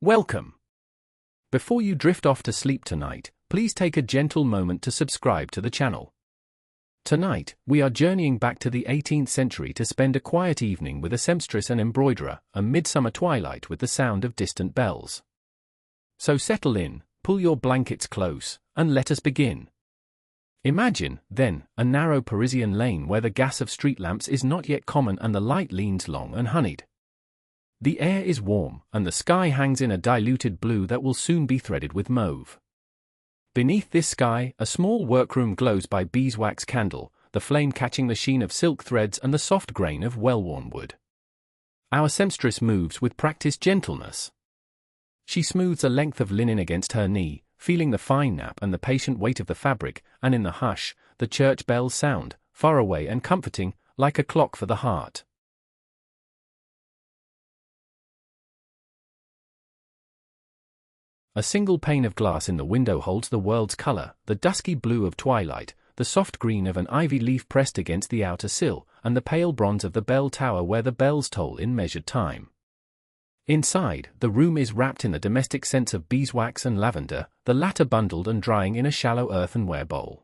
Welcome. Before you drift off to sleep tonight, please take a gentle moment to subscribe to the channel. Tonight, we are journeying back to the 18th century to spend a quiet evening with a seamstress and embroiderer, a midsummer twilight with the sound of distant bells. So settle in, pull your blankets close, and let us begin. Imagine, then, a narrow Parisian lane where the gas of street lamps is not yet common and the light leans long and honeyed. The air is warm, and the sky hangs in a diluted blue that will soon be threaded with mauve. Beneath this sky, a small workroom glows by beeswax candle, the flame catching the sheen of silk threads and the soft grain of well-worn wood. Our seamstress moves with practiced gentleness. She smooths a length of linen against her knee, feeling the fine nap and the patient weight of the fabric, and in the hush, the church bells sound, far away and comforting, like a clock for the heart. A single pane of glass in the window holds the world's color, the dusky blue of twilight, the soft green of an ivy leaf pressed against the outer sill, and the pale bronze of the bell tower where the bells toll in measured time. Inside, the room is wrapped in the domestic scents of beeswax and lavender, the latter bundled and drying in a shallow earthenware bowl.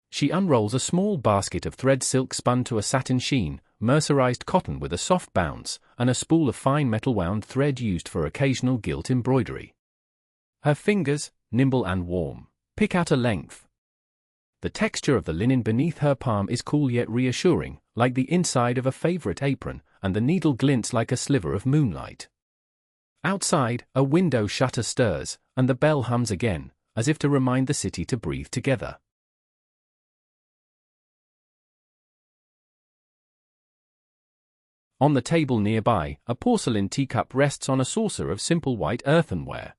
She unrolls a small basket of thread silk spun to a satin sheen, mercerized cotton with a soft bounce, and a spool of fine metal-wound thread used for occasional gilt embroidery. Her fingers, nimble and warm, pick out a length. The texture of the linen beneath her palm is cool yet reassuring, like the inside of a favorite apron, and the needle glints like a sliver of moonlight. Outside, a window shutter stirs, and the bell hums again, as if to remind the city to breathe together. On the table nearby, a porcelain teacup rests on a saucer of simple white earthenware.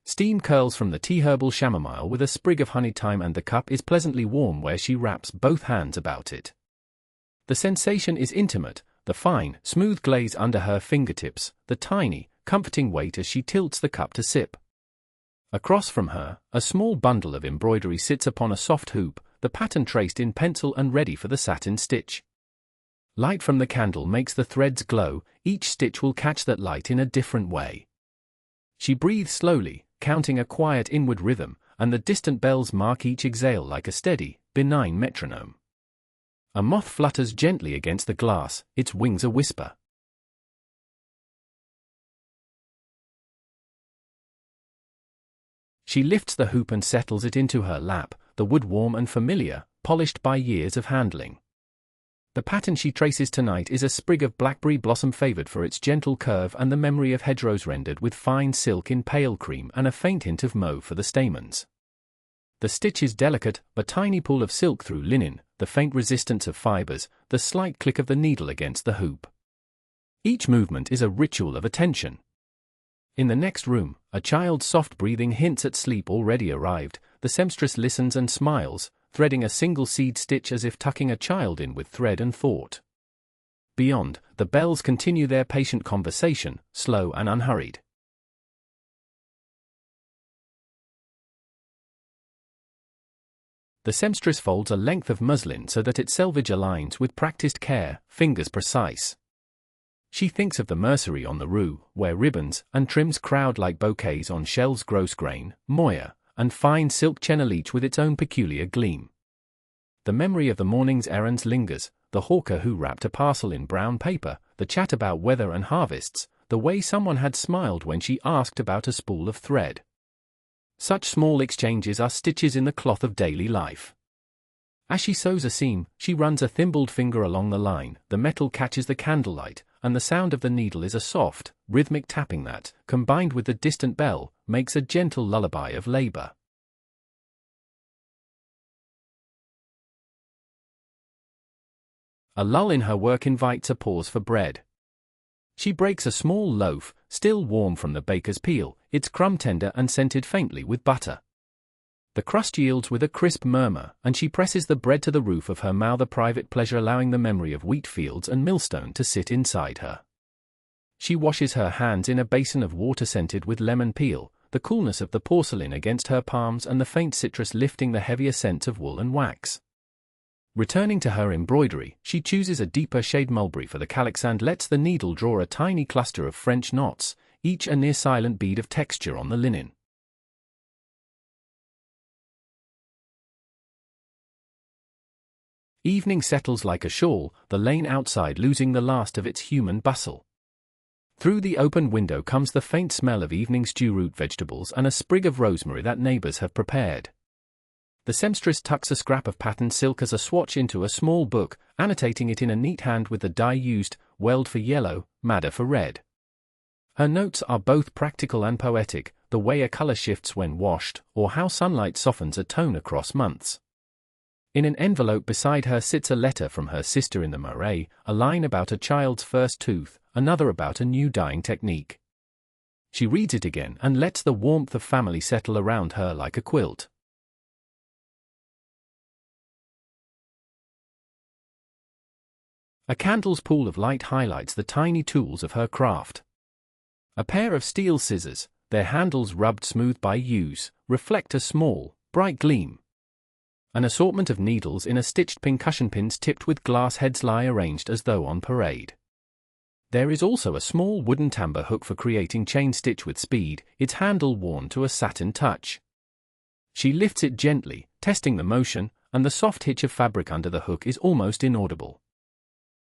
Steam curls from the tea herbal chamomile with a sprig of honey thyme, and the cup is pleasantly warm where she wraps both hands about it. The sensation is intimate, the fine, smooth glaze under her fingertips, the tiny, comforting weight as she tilts the cup to sip. Across from her, a small bundle of embroidery sits upon a soft hoop, the pattern traced in pencil and ready for the satin stitch. Light from the candle makes the threads glow, each stitch will catch that light in a different way. She breathes slowly, counting a quiet inward rhythm, and the distant bells mark each exhale like a steady, benign metronome. A moth flutters gently against the glass, its wings a whisper. She lifts the hoop and settles it into her lap, the wood warm and familiar, polished by years of handling. The pattern she traces tonight is a sprig of blackberry blossom favored for its gentle curve and the memory of hedgerows rendered with fine silk in pale cream and a faint hint of mauve for the stamens. The stitch is delicate, a tiny pull of silk through linen, the faint resistance of fibers, the slight click of the needle against the hoop. Each movement is a ritual of attention. In the next room, a child's soft breathing hints at sleep already arrived. The seamstress listens and smiles, threading a single seed stitch as if tucking a child in with thread and thought. Beyond, the bells continue their patient conversation, slow and unhurried. The seamstress folds a length of muslin so that its selvage aligns with practiced care, fingers precise. She thinks of the mercery on the Rue, where ribbons and trims crowd like bouquets on shelves, gross grain, moire, and fine silk chenille with its own peculiar gleam. The memory of the morning's errands lingers, the hawker who wrapped a parcel in brown paper, the chat about weather and harvests, the way someone had smiled when she asked about a spool of thread. Such small exchanges are stitches in the cloth of daily life. As she sews a seam, she runs a thimbled finger along the line, the metal catches the candlelight, and the sound of the needle is a soft, rhythmic tapping that, combined with the distant bell, makes a gentle lullaby of labor. A lull in her work invites a pause for bread. She breaks a small loaf, still warm from the baker's peel, its crumb tender and scented faintly with butter. The crust yields with a crisp murmur, and she presses the bread to the roof of her mouth, a private pleasure allowing the memory of wheat fields and millstone to sit inside her. She washes her hands in a basin of water scented with lemon peel, the coolness of the porcelain against her palms and the faint citrus lifting the heavier scent of wool and wax. Returning to her embroidery, she chooses a deeper shade mulberry for the calyx and lets the needle draw a tiny cluster of French knots, each a near-silent bead of texture on the linen. Evening settles like a shawl, the lane outside losing the last of its human bustle. Through the open window comes the faint smell of evening stew root vegetables and a sprig of rosemary that neighbors have prepared. The seamstress tucks a scrap of patterned silk as a swatch into a small book, annotating it in a neat hand with the dye used, weld for yellow, madder for red. Her notes are both practical and poetic, the way a color shifts when washed, or how sunlight softens a tone across months. In an envelope beside her sits a letter from her sister in the Marais, a line about a child's first tooth, another about a new dyeing technique. She reads it again and lets the warmth of family settle around her like a quilt. A candle's pool of light highlights the tiny tools of her craft. A pair of steel scissors, their handles rubbed smooth by use, reflect a small, bright gleam. An assortment of needles in a stitched pincushion pins tipped with glass heads lie arranged as though on parade. There is also a small wooden tambour hook for creating chain stitch with speed, its handle worn to a satin touch. She lifts it gently, testing the motion, and the soft hitch of fabric under the hook is almost inaudible.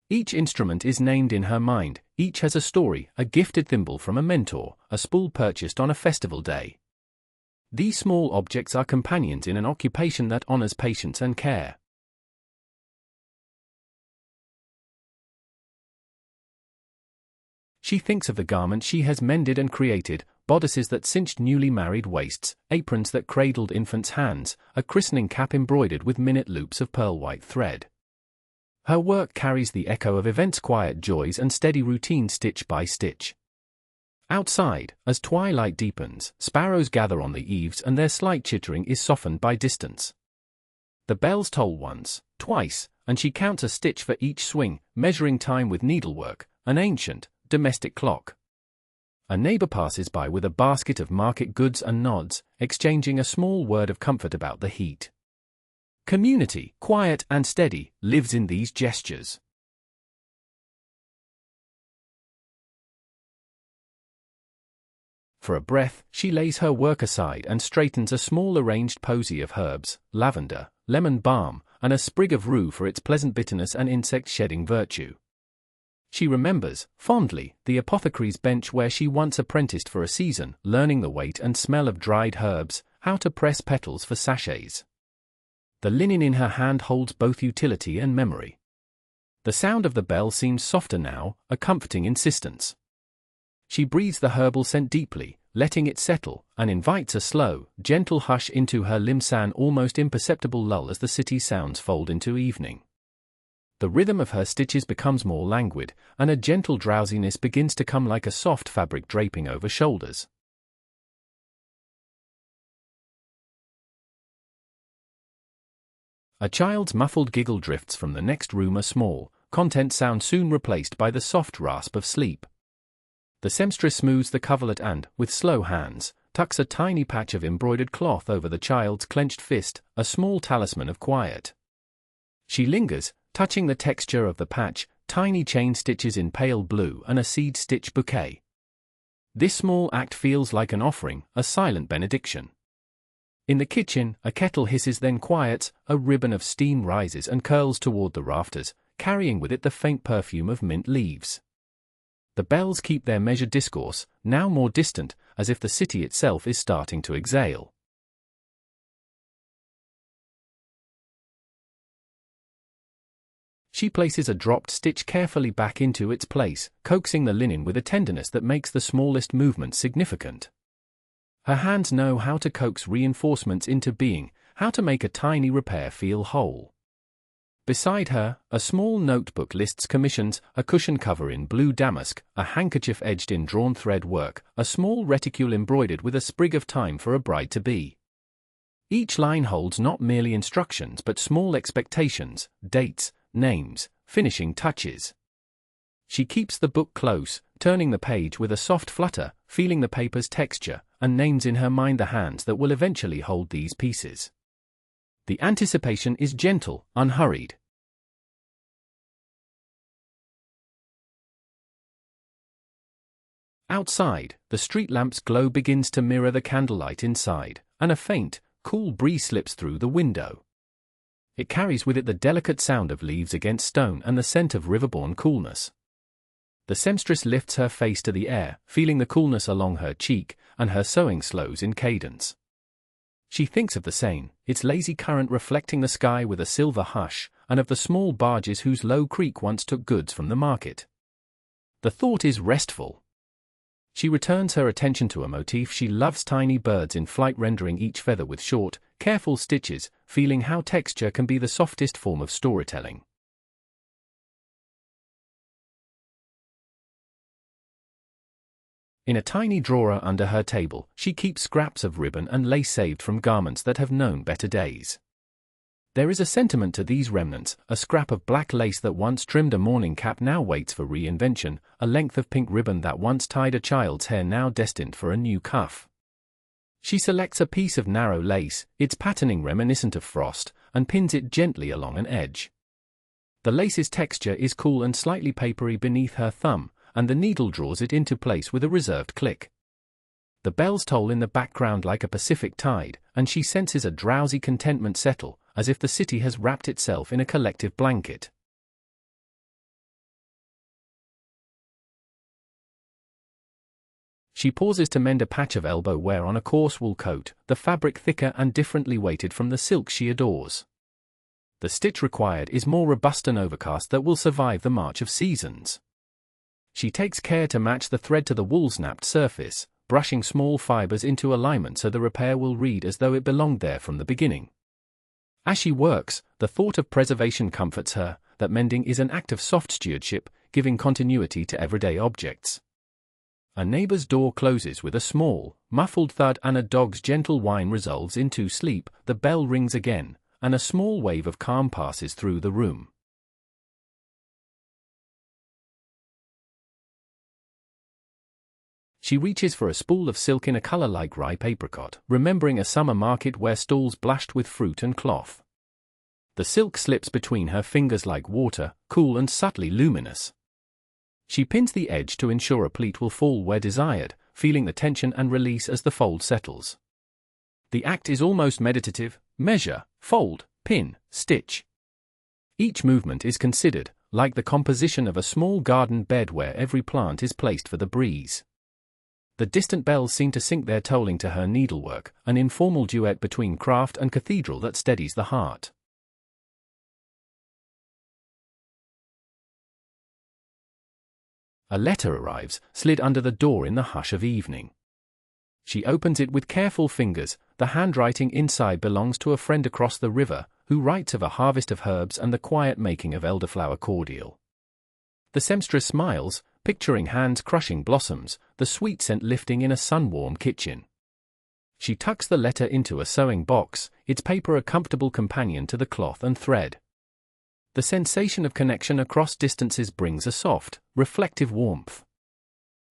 Each instrument is named in her mind, each has a story, a gifted thimble from a mentor, a spool purchased on a festival day. These small objects are companions in an occupation that honors patience and care. She thinks of the garments she has mended and created, bodices that cinched newly married waists, aprons that cradled infants' hands, a christening cap embroidered with minute loops of pearl-white thread. Her work carries the echo of events' quiet joys and steady routine stitch by stitch. Outside, as twilight deepens, sparrows gather on the eaves and their slight chittering is softened by distance. The bells toll once, twice, and she counts a stitch for each swing, measuring time with needlework, an ancient, domestic clock. A neighbor passes by with a basket of market goods and nods, exchanging a small word of comfort about the heat. Community, quiet and steady, lives in these gestures. For a breath, she lays her work aside and straightens a small arranged posy of herbs, lavender, lemon balm, and a sprig of rue for its pleasant bitterness and insect-shedding virtue. She remembers, fondly, the apothecary's bench where she once apprenticed for a season, learning the weight and smell of dried herbs, how to press petals for sachets. The linen in her hand holds both utility and memory. The sound of the bell seems softer now, a comforting insistence. She breathes the herbal scent deeply, letting it settle, and invites a slow, gentle hush into her limbs, an almost imperceptible lull as the city sounds fold into evening. The rhythm of her stitches becomes more languid, and a gentle drowsiness begins to come like a soft fabric draping over shoulders. A child's muffled giggle drifts from the next room, a small, content sound soon replaced by the soft rasp of sleep. The seamstress smooths the coverlet and, with slow hands, tucks a tiny patch of embroidered cloth over the child's clenched fist, a small talisman of quiet. She lingers, touching the texture of the patch, tiny chain stitches in pale blue and a seed stitch bouquet. This small act feels like an offering, a silent benediction. In the kitchen, a kettle hisses then quiets, a ribbon of steam rises and curls toward the rafters, carrying with it the faint perfume of mint leaves. The bells keep their measured discourse, now more distant, as if the city itself is starting to exhale. She places a dropped stitch carefully back into its place, coaxing the linen with a tenderness that makes the smallest movement significant. Her hands know how to coax reinforcements into being, how to make a tiny repair feel whole. Beside her, a small notebook lists commissions, a cushion cover in blue damask, a handkerchief edged in drawn thread work, a small reticule embroidered with a sprig of thyme for a bride-to-be. Each line holds not merely instructions but small expectations, dates, names, finishing touches. She keeps the book close, turning the page with a soft flutter, feeling the paper's texture, and names in her mind the hands that will eventually hold these pieces. The anticipation is gentle, unhurried. Outside, the street lamp's glow begins to mirror the candlelight inside, and a faint, cool breeze slips through the window. It carries with it the delicate sound of leaves against stone and the scent of riverborne coolness. The seamstress lifts her face to the air, feeling the coolness along her cheek, and her sewing slows in cadence. She thinks of the Seine, its lazy current reflecting the sky with a silver hush, and of the small barges whose low creak once took goods from the market. The thought is restful. She returns her attention to a motif she loves: tiny birds in flight, rendering each feather with short, careful stitches, feeling how texture can be the softest form of storytelling. In a tiny drawer under her table, she keeps scraps of ribbon and lace saved from garments that have known better days. There is a sentiment to these remnants: a scrap of black lace that once trimmed a morning cap now waits for reinvention, a length of pink ribbon that once tied a child's hair now destined for a new cuff. She selects a piece of narrow lace, its patterning reminiscent of frost, and pins it gently along an edge. The lace's texture is cool and slightly papery beneath her thumb, and the needle draws it into place with a reserved click. The bells toll in the background like a Pacific tide, and she senses a drowsy contentment settle, as if the city has wrapped itself in a collective blanket. She pauses to mend a patch of elbow wear on a coarse wool coat, the fabric thicker and differently weighted from the silk she adores. The stitch required is more robust and overcast that will survive the march of seasons. She takes care to match the thread to the wool's napped surface, brushing small fibers into alignment so the repair will read as though it belonged there from the beginning. As she works, the thought of preservation comforts her, that mending is an act of soft stewardship, giving continuity to everyday objects. A neighbor's door closes with a small, muffled thud, and a dog's gentle whine resolves into sleep. The bell rings again, and a small wave of calm passes through the room. She reaches for a spool of silk in a color like ripe apricot, remembering a summer market where stalls blashed with fruit and cloth. The silk slips between her fingers like water, cool and subtly luminous. She pins the edge to ensure a pleat will fall where desired, feeling the tension and release as the fold settles. The act is almost meditative: measure, fold, pin, stitch. Each movement is considered, like the composition of a small garden bed where every plant is placed for the breeze. The distant bells seem to sink their tolling to her needlework, an informal duet between craft and cathedral that steadies the heart. A letter arrives, slid under the door in the hush of evening. She opens it with careful fingers. The handwriting inside belongs to a friend across the river, who writes of a harvest of herbs and the quiet making of elderflower cordial. The seamstress smiles, picturing hands crushing blossoms, the sweet scent lifting in a sun-warm kitchen. She tucks the letter into a sewing box, its paper a comfortable companion to the cloth and thread. The sensation of connection across distances brings a soft, reflective warmth.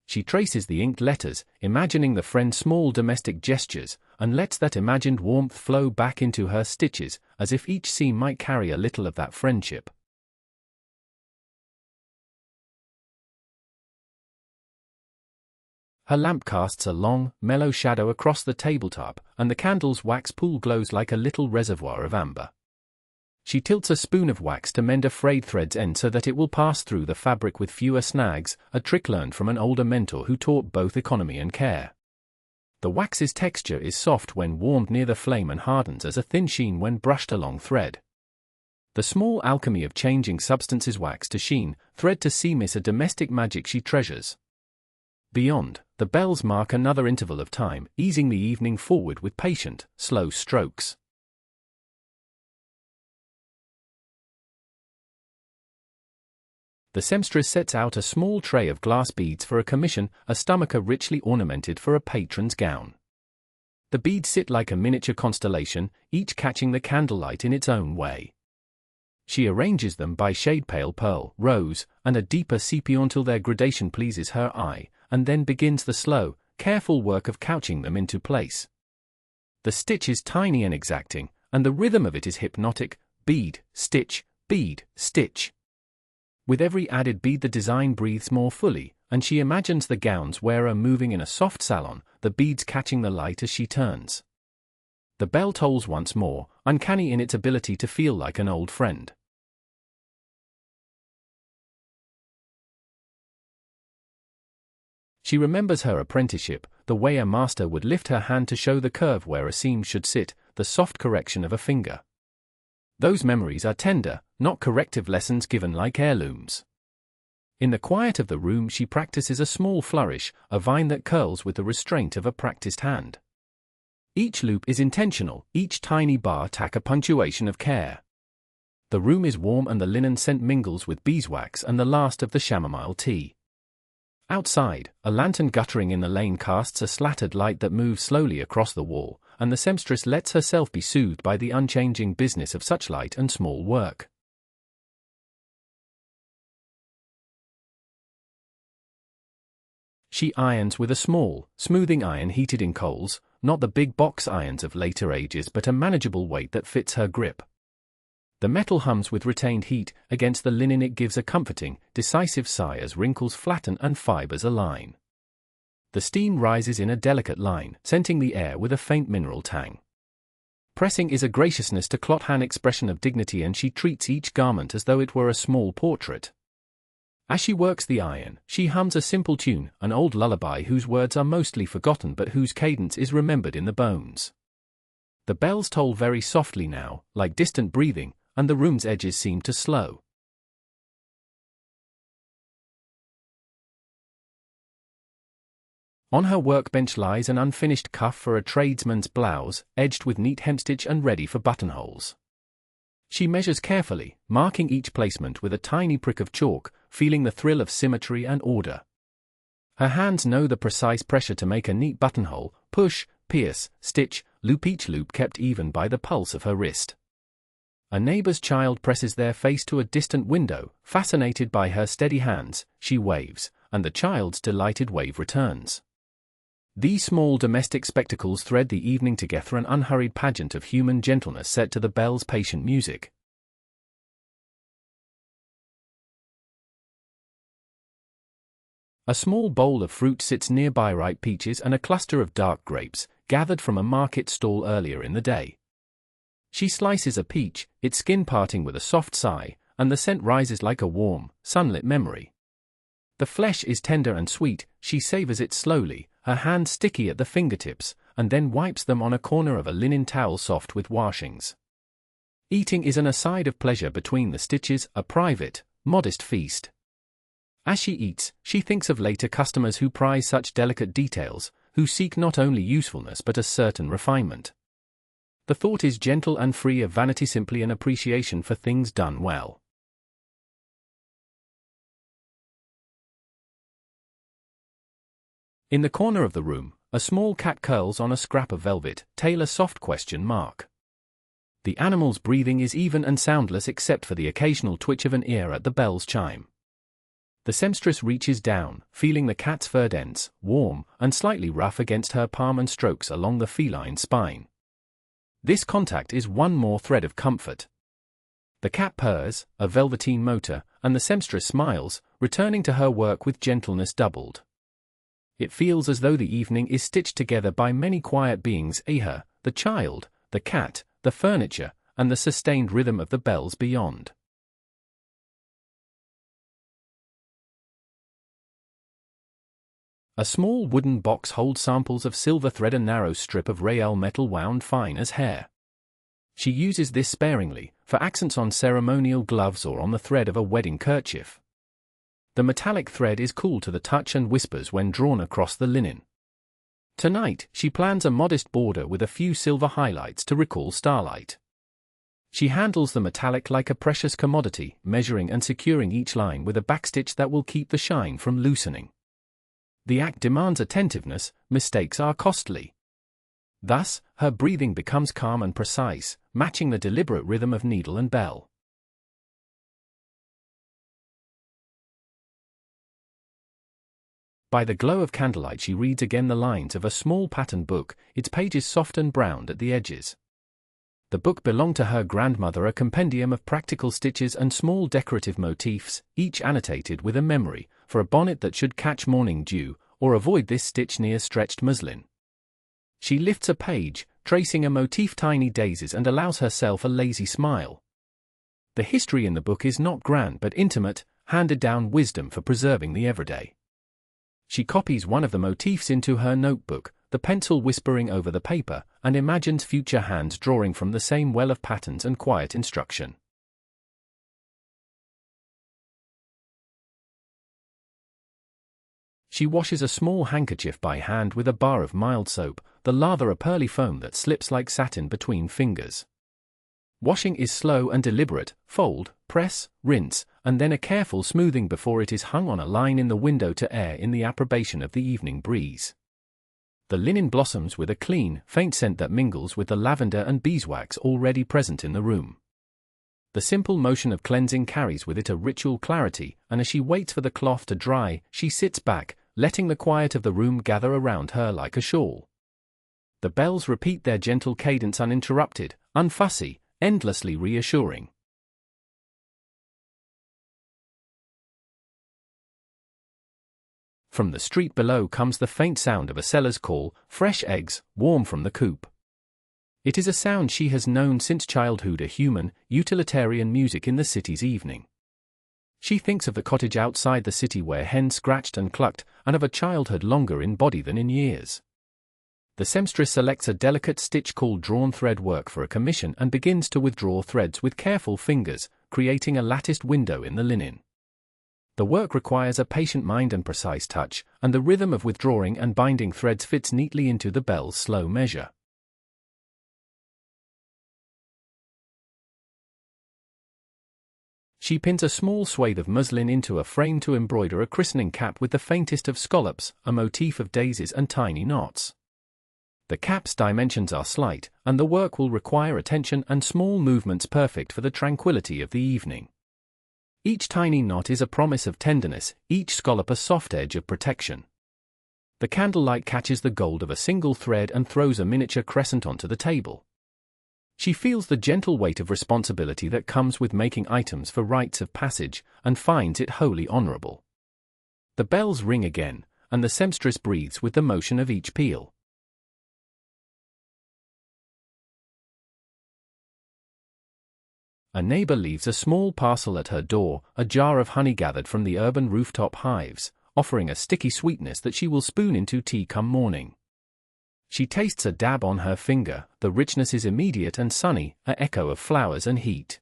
She traces the inked letters, imagining the friend's small domestic gestures, and lets that imagined warmth flow back into her stitches, as if each seam might carry a little of that friendship. Her lamp casts a long, mellow shadow across the tabletop, and the candle's wax pool glows like a little reservoir of amber. She tilts a spoon of wax to mend a frayed thread's end so that it will pass through the fabric with fewer snags, a trick learned from an older mentor who taught both economy and care. The wax's texture is soft when warmed near the flame and hardens as a thin sheen when brushed along thread. The small alchemy of changing substances, wax to sheen, thread to seam, is a domestic magic she treasures. Beyond, the bells mark another interval of time, easing the evening forward with patient, slow strokes. The seamstress sets out a small tray of glass beads for a commission, a stomacher richly ornamented for a patron's gown. The beads sit like a miniature constellation, each catching the candlelight in its own way. She arranges them by shade: pale pearl, rose, and a deeper sepia until their gradation pleases her eye, and then begins the slow, careful work of couching them into place. The stitch is tiny and exacting, and the rhythm of it is hypnotic: bead, stitch, bead, stitch. With every added bead the design breathes more fully, and she imagines the gown's wearer moving in a soft salon, the beads catching the light as she turns. The bell tolls once more, uncanny in its ability to feel like an old friend. She remembers her apprenticeship, the way a master would lift her hand to show the curve where a seam should sit, the soft correction of a finger. Those memories are tender, not corrective lessons given like heirlooms. In the quiet of the room she practices a small flourish, a vine that curls with the restraint of a practiced hand. Each loop is intentional, each tiny bar tack a punctuation of care. The room is warm and the linen scent mingles with beeswax and the last of the chamomile tea. Outside, a lantern guttering in the lane casts a slattered light that moves slowly across the wall, and the seamstress lets herself be soothed by the unchanging business of such light and small work. She irons with a small, smoothing iron heated in coals, not the big box irons of later ages but a manageable weight that fits her grip. The metal hums with retained heat, against the linen it gives a comforting, decisive sigh as wrinkles flatten and fibers align. The steam rises in a delicate line, scenting the air with a faint mineral tang. Pressing is a graciousness to Clothan expression of dignity, and she treats each garment as though it were a small portrait. As she works the iron, she hums a simple tune, an old lullaby whose words are mostly forgotten but whose cadence is remembered in the bones. The bells toll very softly now, like distant breathing, and the room's edges seem to slow. On her workbench lies an unfinished cuff for a tradesman's blouse, edged with neat hemstitch and ready for buttonholes. She measures carefully, marking each placement with a tiny prick of chalk, feeling the thrill of symmetry and order. Her hands know the precise pressure to make a neat buttonhole, push, pierce, stitch, loop, each loop kept even by the pulse of her wrist. A neighbor's child presses their face to a distant window, fascinated by her steady hands. She waves, and the child's delighted wave returns. These small domestic spectacles thread the evening together, an unhurried pageant of human gentleness set to the bell's patient music. A small bowl of fruit sits nearby, ripe peaches and a cluster of dark grapes, gathered from a market stall earlier in the day. She slices a peach, its skin parting with a soft sigh, and the scent rises like a warm, sunlit memory. The flesh is tender and sweet. She savors it slowly, her hands sticky at the fingertips, and then wipes them on a corner of a linen towel soft with washings. Eating is an aside of pleasure between the stitches, a private, modest feast. As she eats, she thinks of later customers who prize such delicate details, who seek not only usefulness but a certain refinement. The thought is gentle and free of vanity, simply an appreciation for things done well. In the corner of the room, a small cat curls on a scrap of velvet, tail a soft question mark. The animal's breathing is even and soundless except for the occasional twitch of an ear at the bell's chime. The seamstress reaches down, feeling the cat's fur dense, warm, and slightly rough against her palm and strokes along the feline spine. This contact is one more thread of comfort. The cat purrs, a velveteen motor, and the seamstress smiles, returning to her work with gentleness doubled. It feels as though the evening is stitched together by many quiet beings, her, the child, the cat, the furniture, and the sustained rhythm of the bells beyond. A small wooden box holds samples of silver thread, a narrow strip of rail metal wound fine as hair. She uses this sparingly, for accents on ceremonial gloves or on the thread of a wedding kerchief. The metallic thread is cool to the touch and whispers when drawn across the linen. Tonight, she plans a modest border with a few silver highlights to recall starlight. She handles the metallic like a precious commodity, measuring and securing each line with a backstitch that will keep the shine from loosening. The act demands attentiveness, mistakes are costly. Thus, her breathing becomes calm and precise, matching the deliberate rhythm of needle and bell. By the glow of candlelight she reads again the lines of a small pattern book, its pages soft and browned at the edges. The book belonged to her grandmother, a compendium of practical stitches and small decorative motifs, each annotated with a memory, for a bonnet that should catch morning dew, or avoid this stitch near stretched muslin. She lifts a page, tracing a motif tiny daisies, and allows herself a lazy smile. The history in the book is not grand but intimate, handed down wisdom for preserving the everyday. She copies one of the motifs into her notebook, the pencil whispering over the paper, and imagines future hands drawing from the same well of patterns and quiet instruction. She washes a small handkerchief by hand with a bar of mild soap, the lather a pearly foam that slips like satin between fingers. Washing is slow and deliberate: fold, press, rinse, and then a careful smoothing before it is hung on a line in the window to air in the approbation of the evening breeze. The linen blossoms with a clean, faint scent that mingles with the lavender and beeswax already present in the room. The simple motion of cleansing carries with it a ritual clarity, and as she waits for the cloth to dry, she sits back, letting the quiet of the room gather around her like a shawl. The bells repeat their gentle cadence, uninterrupted, unfussy, endlessly reassuring. From the street below comes the faint sound of a seller's call, fresh eggs, warm from the coop. It is a sound she has known since childhood, a human, utilitarian music in the city's evening. She thinks of the cottage outside the city where hens scratched and clucked, and of a childhood longer in body than in years. The seamstress selects a delicate stitch called drawn thread work for a commission and begins to withdraw threads with careful fingers, creating a latticed window in the linen. The work requires a patient mind and precise touch, and the rhythm of withdrawing and binding threads fits neatly into the bell's slow measure. She pins a small swathe of muslin into a frame to embroider a christening cap with the faintest of scallops, a motif of daisies and tiny knots. The cap's dimensions are slight, and the work will require attention and small movements perfect for the tranquility of the evening. Each tiny knot is a promise of tenderness, each scallop a soft edge of protection. The candlelight catches the gold of a single thread and throws a miniature crescent onto the table. She feels the gentle weight of responsibility that comes with making items for rites of passage, and finds it wholly honorable. The bells ring again, and the seamstress breathes with the motion of each peal. A neighbor leaves a small parcel at her door, a jar of honey gathered from the urban rooftop hives, offering a sticky sweetness that she will spoon into tea come morning. She tastes a dab on her finger, the richness is immediate and sunny, an echo of flowers and heat.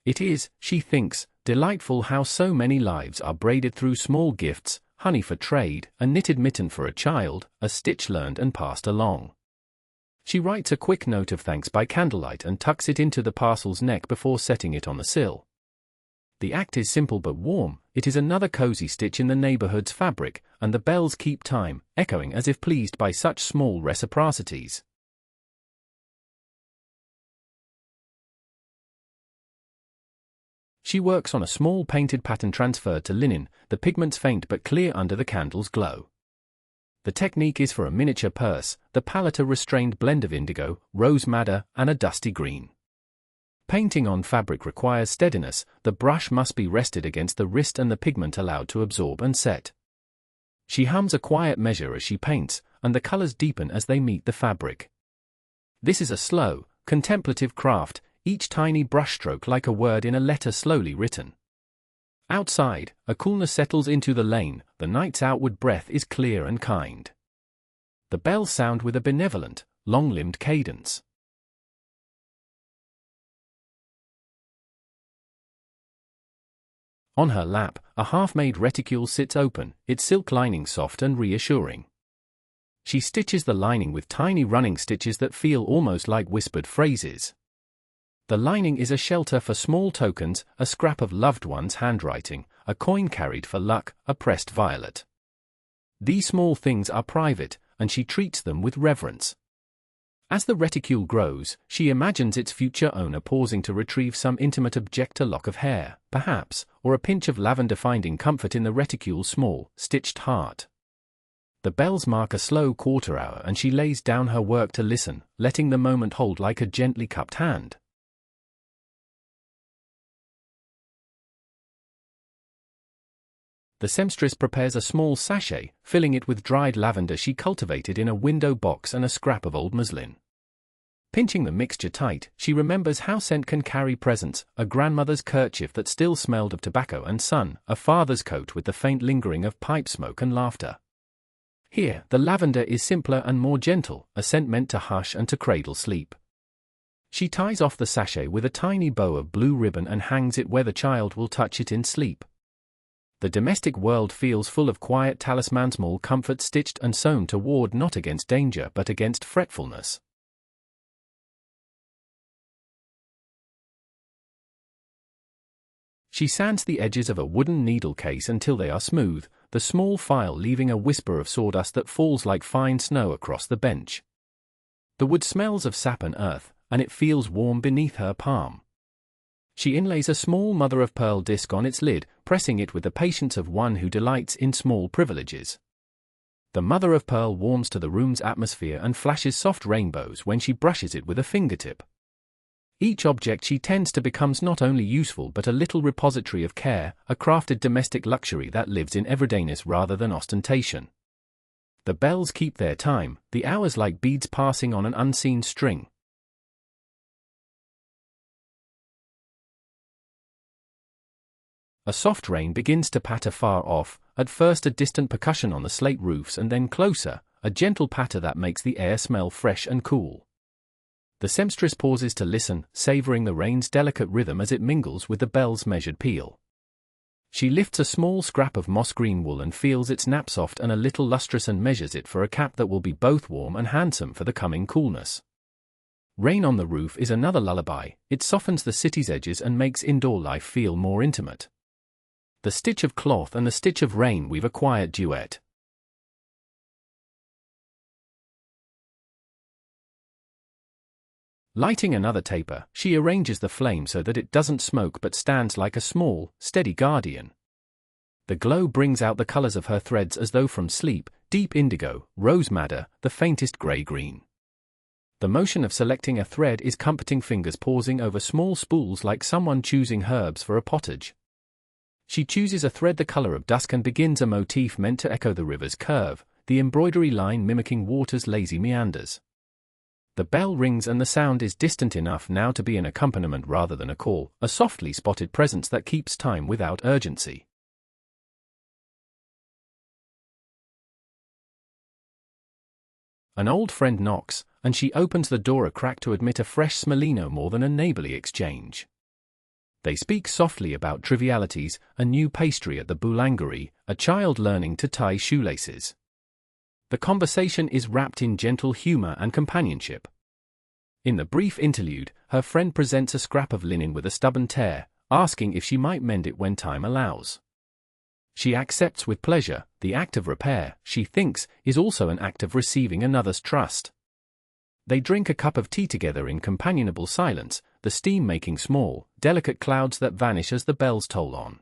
It is, she thinks, delightful how so many lives are braided through small gifts: honey for trade, a knitted mitten for a child, a stitch learned and passed along. She writes a quick note of thanks by candlelight and tucks it into the parcel's neck before setting it on the sill. The act is simple but warm. It is another cozy stitch in the neighborhood's fabric, and the bells keep time, echoing as if pleased by such small reciprocities. She works on a small painted pattern transferred to linen, the pigments faint but clear under the candle's glow. The technique is for a miniature purse, the palette a restrained blend of indigo, rose madder, and a dusty green. Painting on fabric requires steadiness, the brush must be rested against the wrist and the pigment allowed to absorb and set. She hums a quiet measure as she paints, and the colors deepen as they meet the fabric. This is a slow, contemplative craft, each tiny brushstroke like a word in a letter slowly written. Outside, a coolness settles into the lane, the night's outward breath is clear and kind. The bells sound with a benevolent, long-limbed cadence. On her lap, a half-made reticule sits open, its silk lining soft and reassuring. She stitches the lining with tiny running stitches that feel almost like whispered phrases. The lining is a shelter for small tokens, a scrap of loved one's handwriting, a coin carried for luck, a pressed violet. These small things are private, and she treats them with reverence. As the reticule grows, she imagines its future owner pausing to retrieve some intimate object, a lock of hair, perhaps, or a pinch of lavender, finding comfort in the reticule's small, stitched heart. The bells mark a slow quarter hour and she lays down her work to listen, letting the moment hold like a gently cupped hand. The seamstress prepares a small sachet, filling it with dried lavender she cultivated in a window box and a scrap of old muslin. Pinching the mixture tight, she remembers how scent can carry presents: a grandmother's kerchief that still smelled of tobacco and sun, a father's coat with the faint lingering of pipe smoke and laughter. Here, the lavender is simpler and more gentle, a scent meant to hush and to cradle sleep. She ties off the sachet with a tiny bow of blue ribbon and hangs it where the child will touch it in sleep. The domestic world feels full of quiet talismans, small comforts stitched and sewn to ward not against danger but against fretfulness. She sands the edges of a wooden needle case until they are smooth, the small file leaving a whisper of sawdust that falls like fine snow across the bench. The wood smells of sap and earth, and it feels warm beneath her palm. She inlays a small mother-of-pearl disc on its lid, pressing it with the patience of one who delights in small privileges. The mother-of-pearl warms to the room's atmosphere and flashes soft rainbows when she brushes it with a fingertip. Each object she tends to becomes not only useful but a little repository of care, a crafted domestic luxury that lives in everydayness rather than ostentation. The bells keep their time, the hours like beads passing on an unseen string. A soft rain begins to patter far off, at first a distant percussion on the slate roofs and then closer, a gentle patter that makes the air smell fresh and cool. The seamstress pauses to listen, savoring the rain's delicate rhythm as it mingles with the bell's measured peal. She lifts a small scrap of moss-green wool and feels its nap soft and a little lustrous and measures it for a cap that will be both warm and handsome for the coming coolness. Rain on the roof is another lullaby. It softens the city's edges and makes indoor life feel more intimate. The stitch of cloth and the stitch of rain weave a quiet duet. Lighting another taper, she arranges the flame so that it doesn't smoke but stands like a small, steady guardian. The glow brings out the colors of her threads as though from sleep: deep indigo, rose madder, the faintest gray-green. The motion of selecting a thread is comforting, fingers pausing over small spools like someone choosing herbs for a pottage. She chooses a thread the color of dusk and begins a motif meant to echo the river's curve, the embroidery line mimicking water's lazy meanders. The bell rings and the sound is distant enough now to be an accompaniment rather than a call, a softly spotted presence that keeps time without urgency. An old friend knocks, and she opens the door a crack to admit a fresh smellino more than a neighborly exchange. They speak softly about trivialities: a new pastry at the boulangerie, a child learning to tie shoelaces. The conversation is wrapped in gentle humor and companionship. In the brief interlude, her friend presents a scrap of linen with a stubborn tear, asking if she might mend it when time allows. She accepts with pleasure. The act of repair, she thinks, is also an act of receiving another's trust. They drink a cup of tea together in companionable silence, the steam making small, delicate clouds that vanish as the bells toll on.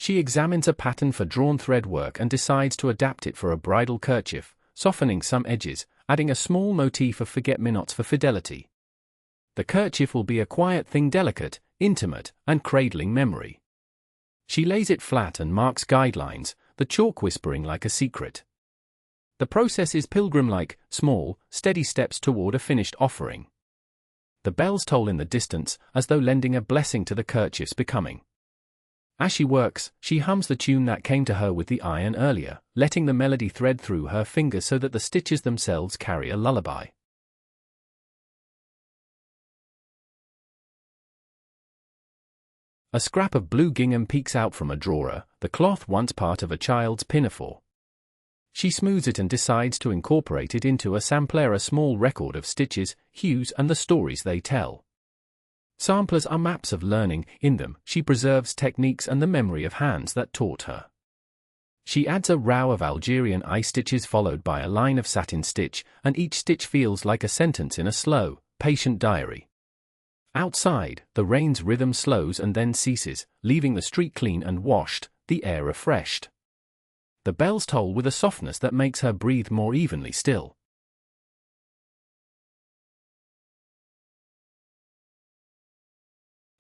She examines a pattern for drawn thread work and decides to adapt it for a bridal kerchief, softening some edges, adding a small motif of forget-me-nots for fidelity. The kerchief will be a quiet thing, delicate, intimate, and cradling memory. She lays it flat and marks guidelines, the chalk whispering like a secret. The process is pilgrim-like, small, steady steps toward a finished offering. The bells toll in the distance, as though lending a blessing to the kerchief's becoming. As she works, she hums the tune that came to her with the iron earlier, letting the melody thread through her fingers so that the stitches themselves carry a lullaby. A scrap of blue gingham peeks out from a drawer, the cloth once part of a child's pinafore. She smooths it and decides to incorporate it into a sampler, a small record of stitches, hues, and the stories they tell. Samplers are maps of learning. In them, she preserves techniques and the memory of hands that taught her. She adds a row of Algerian eye stitches followed by a line of satin stitch, and each stitch feels like a sentence in a slow, patient diary. Outside, the rain's rhythm slows and then ceases, leaving the street clean and washed, the air refreshed. The bells toll with a softness that makes her breathe more evenly still.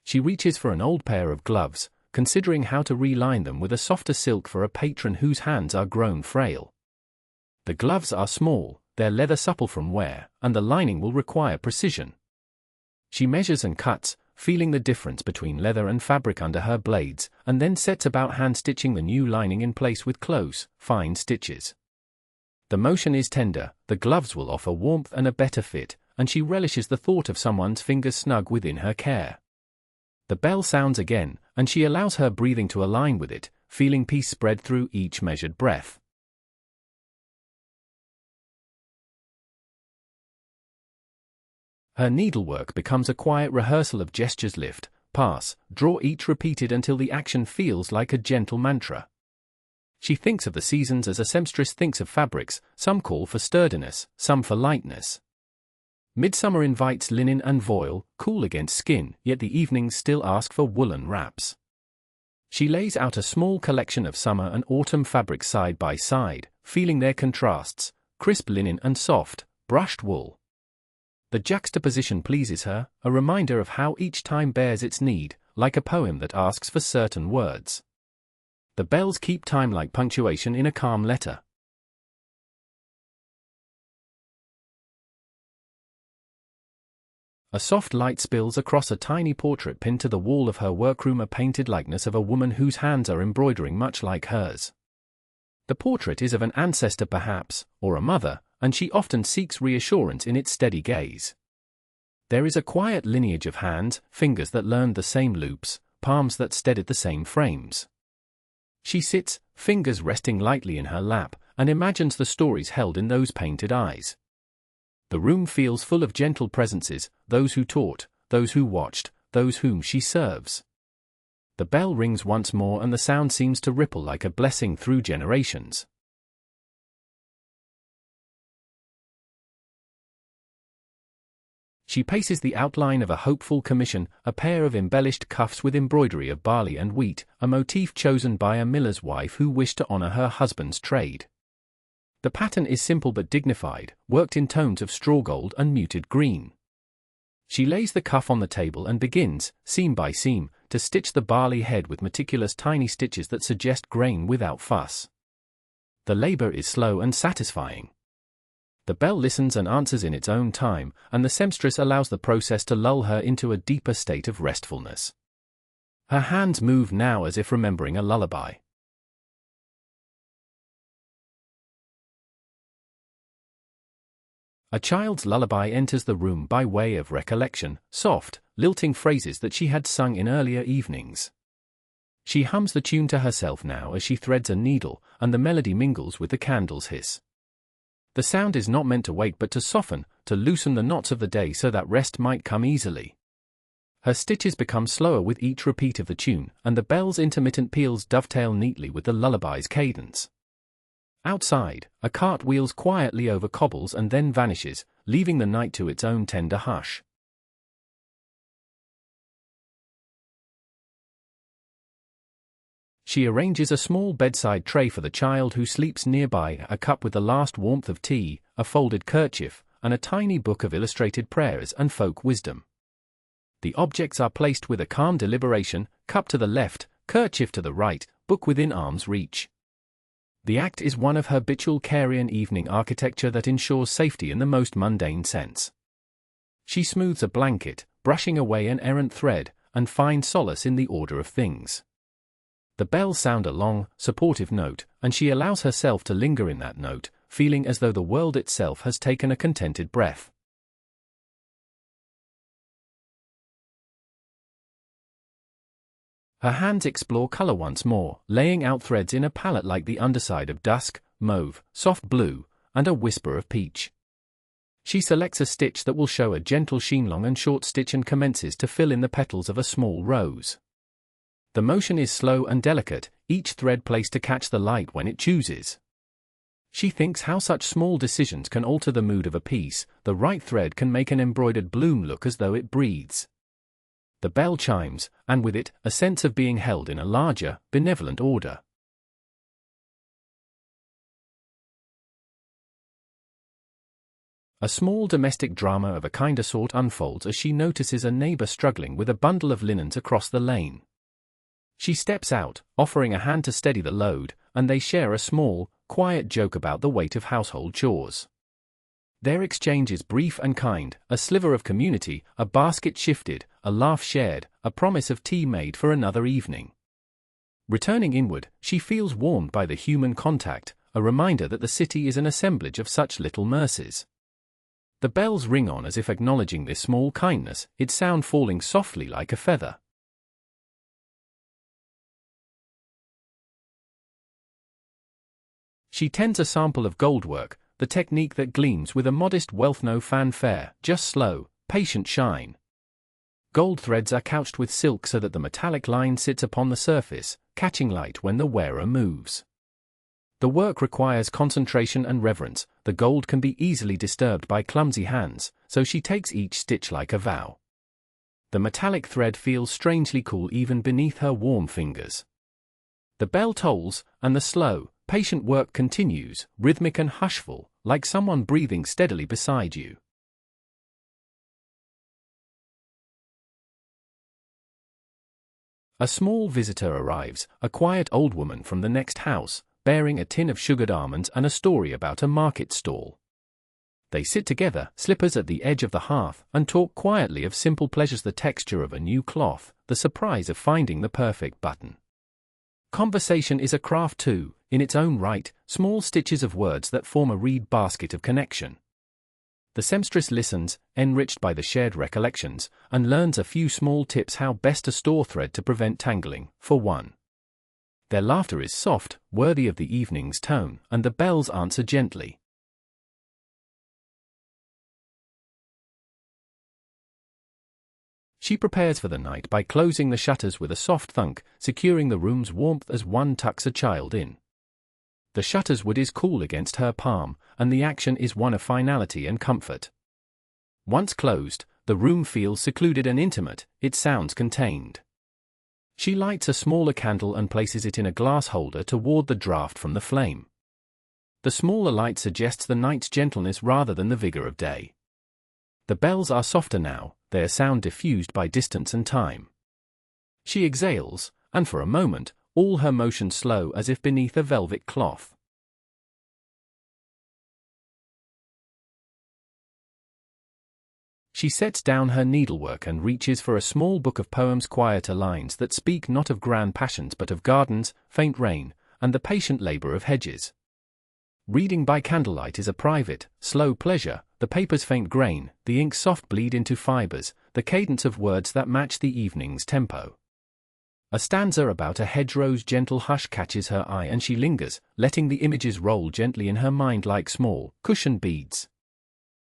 She reaches for an old pair of gloves, considering how to reline them with a softer silk for a patron whose hands are grown frail. The gloves are small, their leather supple from wear, and the lining will require precision. She measures and cuts, feeling the difference between leather and fabric under her blades, and then sets about hand-stitching the new lining in place with close, fine stitches. The motion is tender, the gloves will offer warmth and a better fit, and she relishes the thought of someone's fingers snug within her care. The bell sounds again, and she allows her breathing to align with it, feeling peace spread through each measured breath. Her needlework becomes a quiet rehearsal of gestures: lift, pass, draw, each repeated until the action feels like a gentle mantra. She thinks of the seasons as a seamstress thinks of fabrics, some call for sturdiness, some for lightness. Midsummer invites linen and voile, cool against skin, yet the evenings still ask for woolen wraps. She lays out a small collection of summer and autumn fabrics side by side, feeling their contrasts, crisp linen and soft, brushed wool. The juxtaposition pleases her, a reminder of how each time bears its need, like a poem that asks for certain words. The bells keep time like punctuation in a calm letter. A soft light spills across a tiny portrait pinned to the wall of her workroom, a painted likeness of a woman whose hands are embroidering much like hers. The portrait is of an ancestor perhaps, or a mother, and she often seeks reassurance in its steady gaze. There is a quiet lineage of hands, fingers that learned the same loops, palms that steadied the same frames. She sits, fingers resting lightly in her lap, and imagines the stories held in those painted eyes. The room feels full of gentle presences, those who taught, those who watched, those whom she serves. The bell rings once more and the sound seems to ripple like a blessing through generations. She paces the outline of a hopeful commission, a pair of embellished cuffs with embroidery of barley and wheat, a motif chosen by a miller's wife who wished to honor her husband's trade. The pattern is simple but dignified, worked in tones of straw gold and muted green. She lays the cuff on the table and begins, seam by seam, to stitch the barley head with meticulous tiny stitches that suggest grain without fuss. The labor is slow and satisfying. The bell listens and answers in its own time, and the seamstress allows the process to lull her into a deeper state of restfulness. Her hands move now as if remembering a lullaby. A child's lullaby enters the room by way of recollection, soft, lilting phrases that she had sung in earlier evenings. She hums the tune to herself now as she threads a needle, and the melody mingles with the candle's hiss. The sound is not meant to wake but to soften, to loosen the knots of the day so that rest might come easily. Her stitches become slower with each repeat of the tune, and the bell's intermittent peals dovetail neatly with the lullaby's cadence. Outside, a cart wheels quietly over cobbles and then vanishes, leaving the night to its own tender hush. She arranges a small bedside tray for the child who sleeps nearby, a cup with the last warmth of tea, a folded kerchief, and a tiny book of illustrated prayers and folk wisdom. The objects are placed with a calm deliberation, cup to the left, kerchief to the right, book within arm's reach. The act is one of her habitual Carian evening architecture that ensures safety in the most mundane sense. She smooths a blanket, brushing away an errant thread, and finds solace in the order of things. The bells sound a long, supportive note, and she allows herself to linger in that note, feeling as though the world itself has taken a contented breath. Her hands explore color once more, laying out threads in a palette like the underside of dusk, mauve, soft blue, and a whisper of peach. She selects a stitch that will show a gentle sheen, long and short stitch, and commences to fill in the petals of a small rose. The motion is slow and delicate, each thread placed to catch the light when it chooses. She thinks how such small decisions can alter the mood of a piece. The right thread can make an embroidered bloom look as though it breathes. The bell chimes, and with it, a sense of being held in a larger, benevolent order. A small domestic drama of a kinder sort unfolds as she notices a neighbor struggling with a bundle of linens across the lane. She steps out, offering a hand to steady the load, and they share a small, quiet joke about the weight of household chores. Their exchange is brief and kind, a sliver of community, a basket shifted, a laugh shared, a promise of tea made for another evening. Returning inward, she feels warmed by the human contact, a reminder that the city is an assemblage of such little mercies. The bells ring on as if acknowledging this small kindness, its sound falling softly like a feather. She tends a sample of goldwork, the technique that gleams with a modest wealth, no fanfare, just slow, patient shine. Gold threads are couched with silk so that the metallic line sits upon the surface, catching light when the wearer moves. The work requires concentration and reverence. The gold can be easily disturbed by clumsy hands, so she takes each stitch like a vow. The metallic thread feels strangely cool even beneath her warm fingers. The bell tolls, and the slow, patient work continues, rhythmic and hushful, like someone breathing steadily beside you. A small visitor arrives, a quiet old woman from the next house, bearing a tin of sugared almonds and a story about a market stall. They sit together, slippers at the edge of the hearth, and talk quietly of simple pleasures: the texture of a new cloth, the surprise of finding the perfect button. Conversation is a craft too, in its own right, small stitches of words that form a reed basket of connection. The seamstress listens, enriched by the shared recollections, and learns a few small tips how best to store thread to prevent tangling, for one. Their laughter is soft, worthy of the evening's tone, and the bells answer gently. She prepares for the night by closing the shutters with a soft thunk, securing the room's warmth as one tucks a child in. The shutter's wood is cool against her palm, and the action is one of finality and comfort. Once closed, the room feels secluded and intimate, its sounds contained. She lights a smaller candle and places it in a glass holder to ward the draught from the flame. The smaller light suggests the night's gentleness rather than the vigor of day. The bells are softer now, their sound diffused by distance and time. She exhales, and for a moment, all her motion slow as if beneath a velvet cloth. She sets down her needlework and reaches for a small book of poems, quieter lines that speak not of grand passions but of gardens, faint rain, and the patient labor of hedges. Reading by candlelight is a private, slow pleasure, the paper's faint grain, the ink's soft bleed into fibers, the cadence of words that match the evening's tempo. A stanza about a hedgerow's gentle hush catches her eye and she lingers, letting the images roll gently in her mind like small, cushioned beads.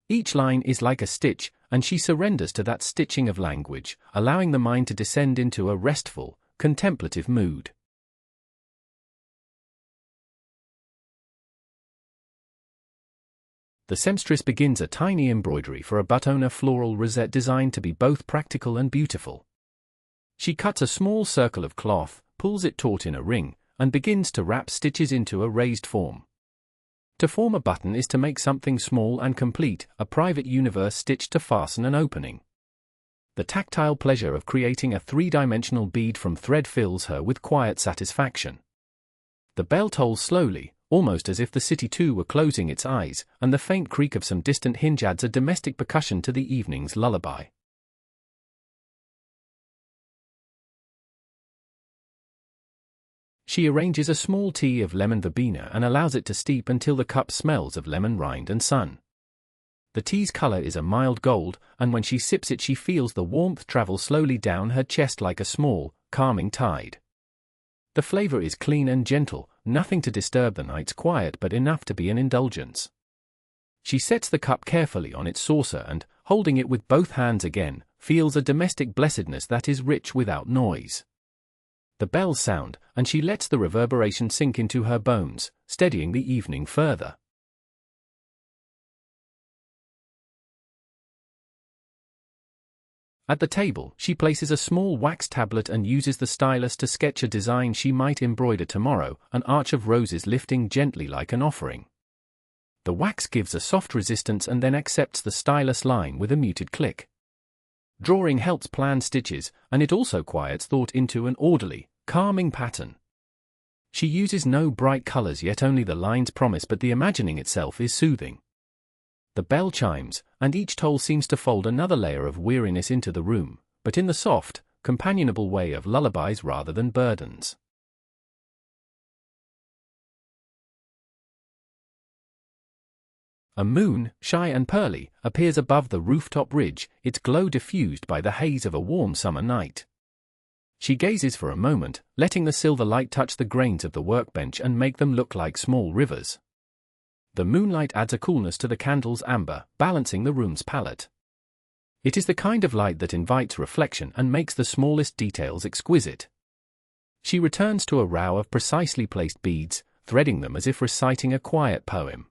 Each line is like a stitch, and she surrenders to that stitching of language, allowing the mind to descend into a restful, contemplative mood. The seamstress begins a tiny embroidery for a button, a floral rosette designed to be both practical and beautiful. She cuts a small circle of cloth, pulls it taut in a ring, and begins to wrap stitches into a raised form. To form a button is to make something small and complete, a private universe stitched to fasten an opening. The tactile pleasure of creating a three-dimensional bead from thread fills her with quiet satisfaction. The bell tolls slowly, almost as if the city too were closing its eyes, and the faint creak of some distant hinge adds a domestic percussion to the evening's lullaby. She arranges a small tea of lemon verbena and allows it to steep until the cup smells of lemon rind and sun. The tea's color is a mild gold, and when she sips it she feels the warmth travel slowly down her chest like a small, calming tide. The flavor is clean and gentle, nothing to disturb the night's quiet but enough to be an indulgence. She sets the cup carefully on its saucer and, holding it with both hands again, feels a domestic blessedness that is rich without noise. The bells sound, and she lets the reverberation sink into her bones, steadying the evening further. At the table, she places a small wax tablet and uses the stylus to sketch a design she might embroider tomorrow, an arch of roses lifting gently like an offering. The wax gives a soft resistance and then accepts the stylus line with a muted click. Drawing helps plan stitches, and it also quiets thought into an orderly, calming pattern. She uses no bright colors, yet only the lines promise, but the imagining itself is soothing. The bell chimes, and each toll seems to fold another layer of weariness into the room, but in the soft, companionable way of lullabies rather than burdens. A moon, shy and pearly, appears above the rooftop ridge, its glow diffused by the haze of a warm summer night. She gazes for a moment, letting the silver light touch the grains of the workbench and make them look like small rivers. The moonlight adds a coolness to the candle's amber, balancing the room's palette. It is the kind of light that invites reflection and makes the smallest details exquisite. She returns to a row of precisely placed beads, threading them as if reciting a quiet poem.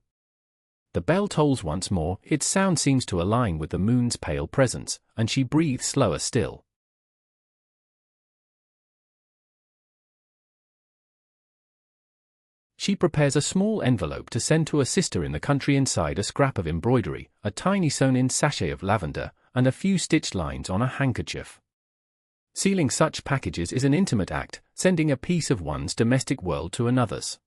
The bell tolls once more, its sound seems to align with the moon's pale presence, and she breathes slower still. She prepares a small envelope to send to a sister in the country, inside a scrap of embroidery, a tiny sewn-in sachet of lavender, and a few stitched lines on a handkerchief. Sealing such packages is an intimate act, sending a piece of one's domestic world to another's.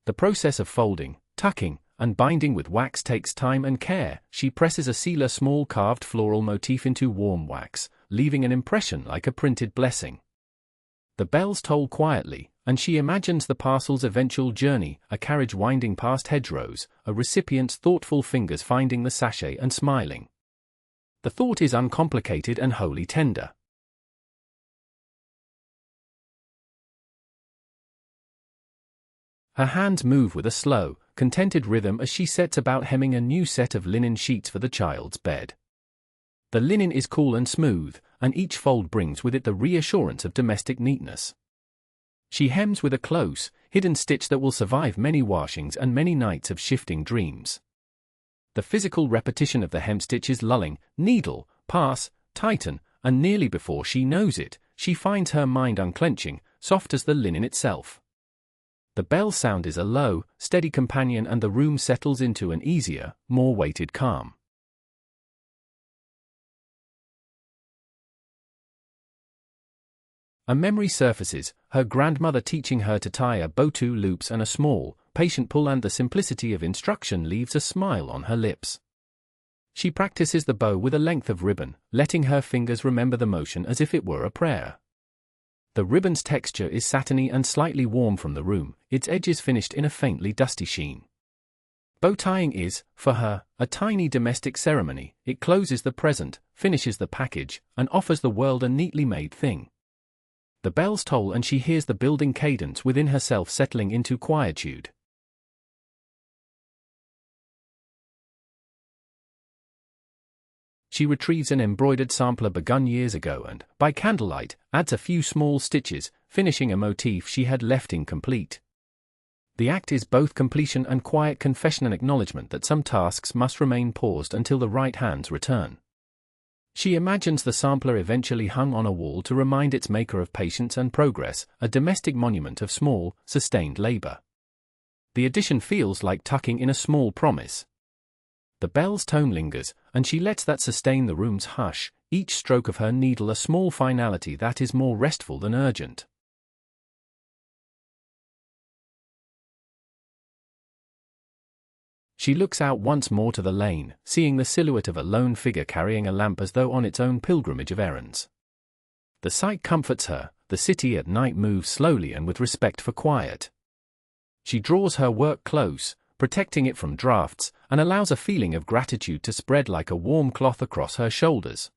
The process of folding, tucking, and binding with wax takes time and care. She presses a sealer small carved floral motif into warm wax, leaving an impression like a printed blessing. The bells toll quietly, and she imagines the parcel's eventual journey, a carriage winding past hedgerows, a recipient's thoughtful fingers finding the sachet and smiling. The thought is uncomplicated and wholly tender. Her hands move with a slow, contented rhythm as she sets about hemming a new set of linen sheets for the child's bed. The linen is cool and smooth, and each fold brings with it the reassurance of domestic neatness. She hems with a close, hidden stitch that will survive many washings and many nights of shifting dreams. The physical repetition of the hem stitch is lulling, needle, pass, tighten, and nearly before she knows it, she finds her mind unclenching, soft as the linen itself. The bell sound is a low, steady companion, and the room settles into an easier, more weighted calm. A memory surfaces, her grandmother teaching her to tie a bow, 2 loops and a small, patient pull, and the simplicity of instruction leaves a smile on her lips. She practices the bow with a length of ribbon, letting her fingers remember the motion as if it were a prayer. The ribbon's texture is satiny and slightly warm from the room, its edges finished in a faintly dusty sheen. Bow tying is, for her, a tiny domestic ceremony. It closes the present, finishes the package, and offers the world a neatly made thing. The bells toll and she hears the building cadence within herself settling into quietude. She retrieves an embroidered sampler begun years ago and, by candlelight, adds a few small stitches, finishing a motif she had left incomplete. The act is both completion and quiet confession, and acknowledgement that some tasks must remain paused until the right hands return. She imagines the sampler eventually hung on a wall to remind its maker of patience and progress, a domestic monument of small, sustained labor. The addition feels like tucking in a small promise. The bell's tone lingers, and she lets that sustain the room's hush, each stroke of her needle a small finality that is more restful than urgent. She looks out once more to the lane, seeing the silhouette of a lone figure carrying a lamp as though on its own pilgrimage of errands. The sight comforts her. The city at night moves slowly and with respect for quiet. She draws her work close, protecting it from drafts, and allows a feeling of gratitude to spread like a warm cloth across her shoulders.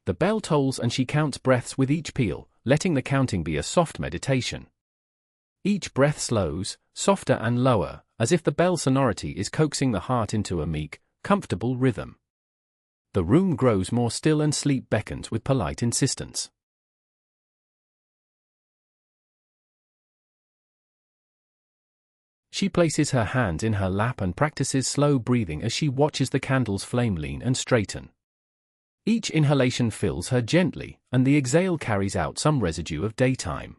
The bell tolls and she counts breaths with each peal, letting the counting be a soft meditation. Each breath slows, softer and lower, as if the bell sonority is coaxing the heart into a meek, comfortable rhythm. The room grows more still and sleep beckons with polite insistence. She places her hands in her lap and practices slow breathing as she watches the candle's flame lean and straighten. Each inhalation fills her gently, and the exhale carries out some residue of daytime.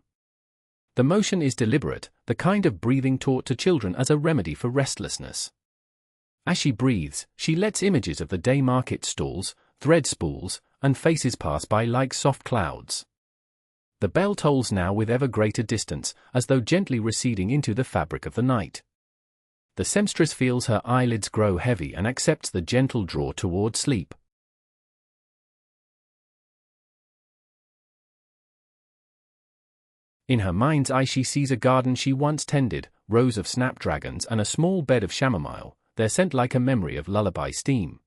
The motion is deliberate, the kind of breathing taught to children as a remedy for restlessness. As she breathes, she lets images of the day market stalls, thread spools, and faces pass by like soft clouds. The bell tolls now with ever greater distance, as though gently receding into the fabric of the night. The seamstress feels her eyelids grow heavy and accepts the gentle draw toward sleep. In her mind's eye she sees a garden she once tended, rows of snapdragons and a small bed of chamomile, their scent like a memory of lullaby steam.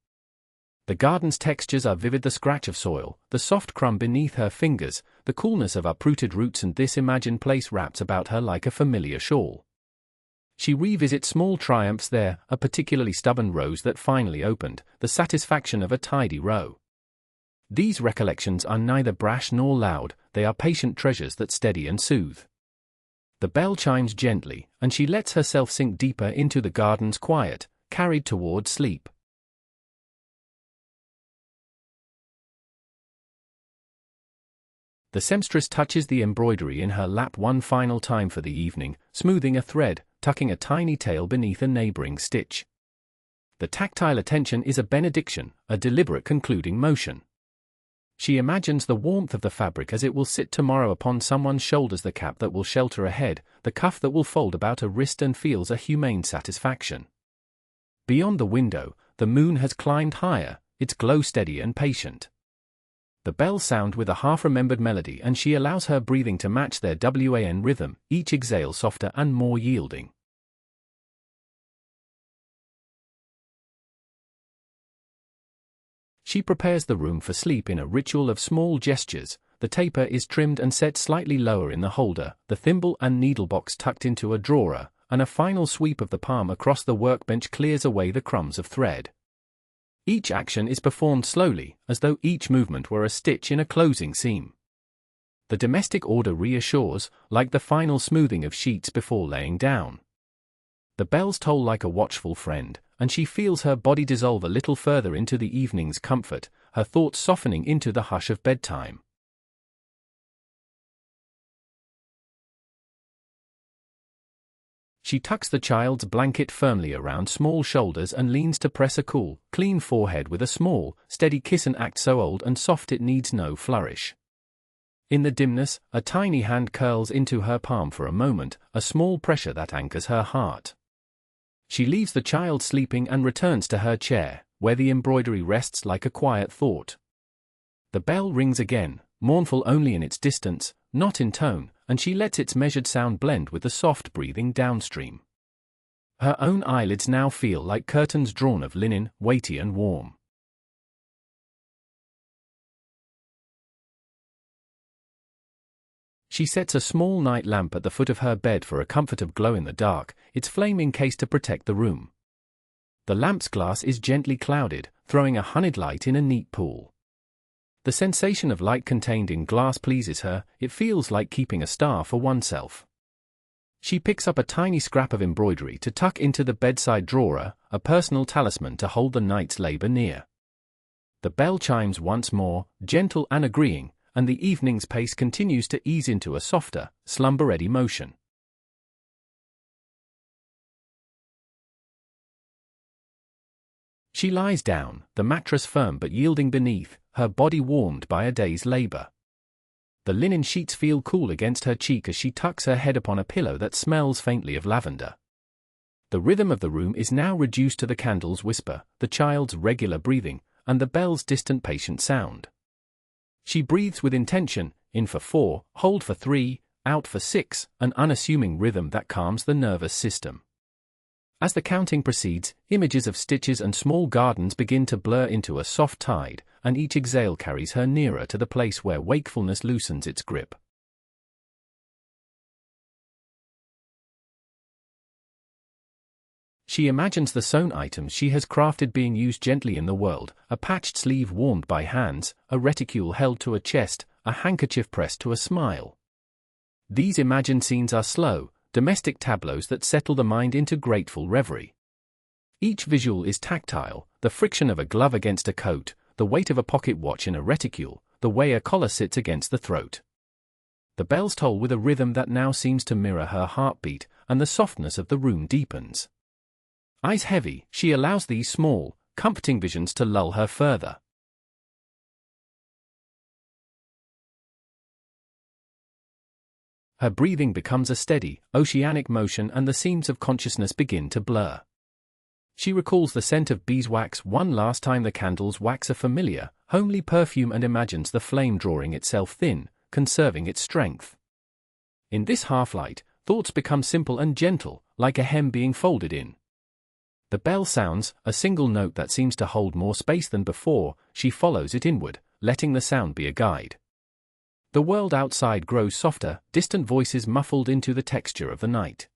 The garden's textures are vivid: the scratch of soil, the soft crumb beneath her fingers, the coolness of uprooted roots, and this imagined place wraps about her like a familiar shawl. She revisits small triumphs there, a particularly stubborn rose that finally opened, the satisfaction of a tidy row. These recollections are neither brash nor loud, they are patient treasures that steady and soothe. The bell chimes gently, and she lets herself sink deeper into the garden's quiet, carried toward sleep. The seamstress touches the embroidery in her lap one final time for the evening, smoothing a thread, tucking a tiny tail beneath a neighboring stitch. The tactile attention is a benediction, a deliberate concluding motion. She imagines the warmth of the fabric as it will sit tomorrow upon someone's shoulders, the cap that will shelter a head, the cuff that will fold about a wrist, and feels a humane satisfaction. Beyond the window, the moon has climbed higher, its glow steady and patient. The bells sound with a half-remembered melody, and she allows her breathing to match their WAN rhythm, each exhale softer and more yielding. She prepares the room for sleep in a ritual of small gestures. The taper is trimmed and set slightly lower in the holder, the thimble and needlebox tucked into a drawer, and a final sweep of the palm across the workbench clears away the crumbs of thread. Each action is performed slowly, as though each movement were a stitch in a closing seam. The domestic order reassures, like the final smoothing of sheets before laying down. The bells toll like a watchful friend, and she feels her body dissolve a little further into the evening's comfort, her thoughts softening into the hush of bedtime. She tucks the child's blanket firmly around small shoulders and leans to press a cool, clean forehead with a small, steady kiss, an act so old and soft it needs no flourish. In the dimness, a tiny hand curls into her palm for a moment, a small pressure that anchors her heart. She leaves the child sleeping and returns to her chair, where the embroidery rests like a quiet thought. The bell rings again, mournful only in its distance, not in tone, and she lets its measured sound blend with the soft breathing downstream. Her own eyelids now feel like curtains drawn of linen, weighty and warm. She sets a small night lamp at the foot of her bed for a comfort of glow in the dark, its flame encased to protect the room. The lamp's glass is gently clouded, throwing a honeyed light in a neat pool. The sensation of light contained in glass pleases her, it feels like keeping a star for oneself. She picks up a tiny scrap of embroidery to tuck into the bedside drawer, a personal talisman to hold the night's labor near. The bell chimes once more, gentle and agreeing, and the evening's pace continues to ease into a softer, slumber-ready motion. She lies down, the mattress firm but yielding beneath, her body warmed by a day's labor. The linen sheets feel cool against her cheek as she tucks her head upon a pillow that smells faintly of lavender. The rhythm of the room is now reduced to the candle's whisper, the child's regular breathing, and the bell's distant patient sound. She breathes with intention, in for 4, hold for 3, out for 6, an unassuming rhythm that calms the nervous system. As the counting proceeds, images of stitches and small gardens begin to blur into a soft tide, and each exhale carries her nearer to the place where wakefulness loosens its grip. She imagines the sewn items she has crafted being used gently in the world, a patched sleeve warmed by hands, a reticule held to a chest, a handkerchief pressed to a smile. These imagined scenes are slow, domestic tableaus that settle the mind into grateful reverie. Each visual is tactile, the friction of a glove against a coat, the weight of a pocket watch in a reticule, the way a collar sits against the throat. The bells toll with a rhythm that now seems to mirror her heartbeat, and the softness of the room deepens. Eyes heavy, she allows these small, comforting visions to lull her further. Her breathing becomes a steady, oceanic motion and the seams of consciousness begin to blur. She recalls the scent of beeswax one last time the candles wax a familiar, homely perfume and imagines the flame drawing itself thin, conserving its strength. In this half-light, thoughts become simple and gentle, like a hem being folded in. The bell sounds, a single note that seems to hold more space than before. She follows it inward, letting the sound be a guide. The world outside grows softer, distant voices muffled into the texture of the night.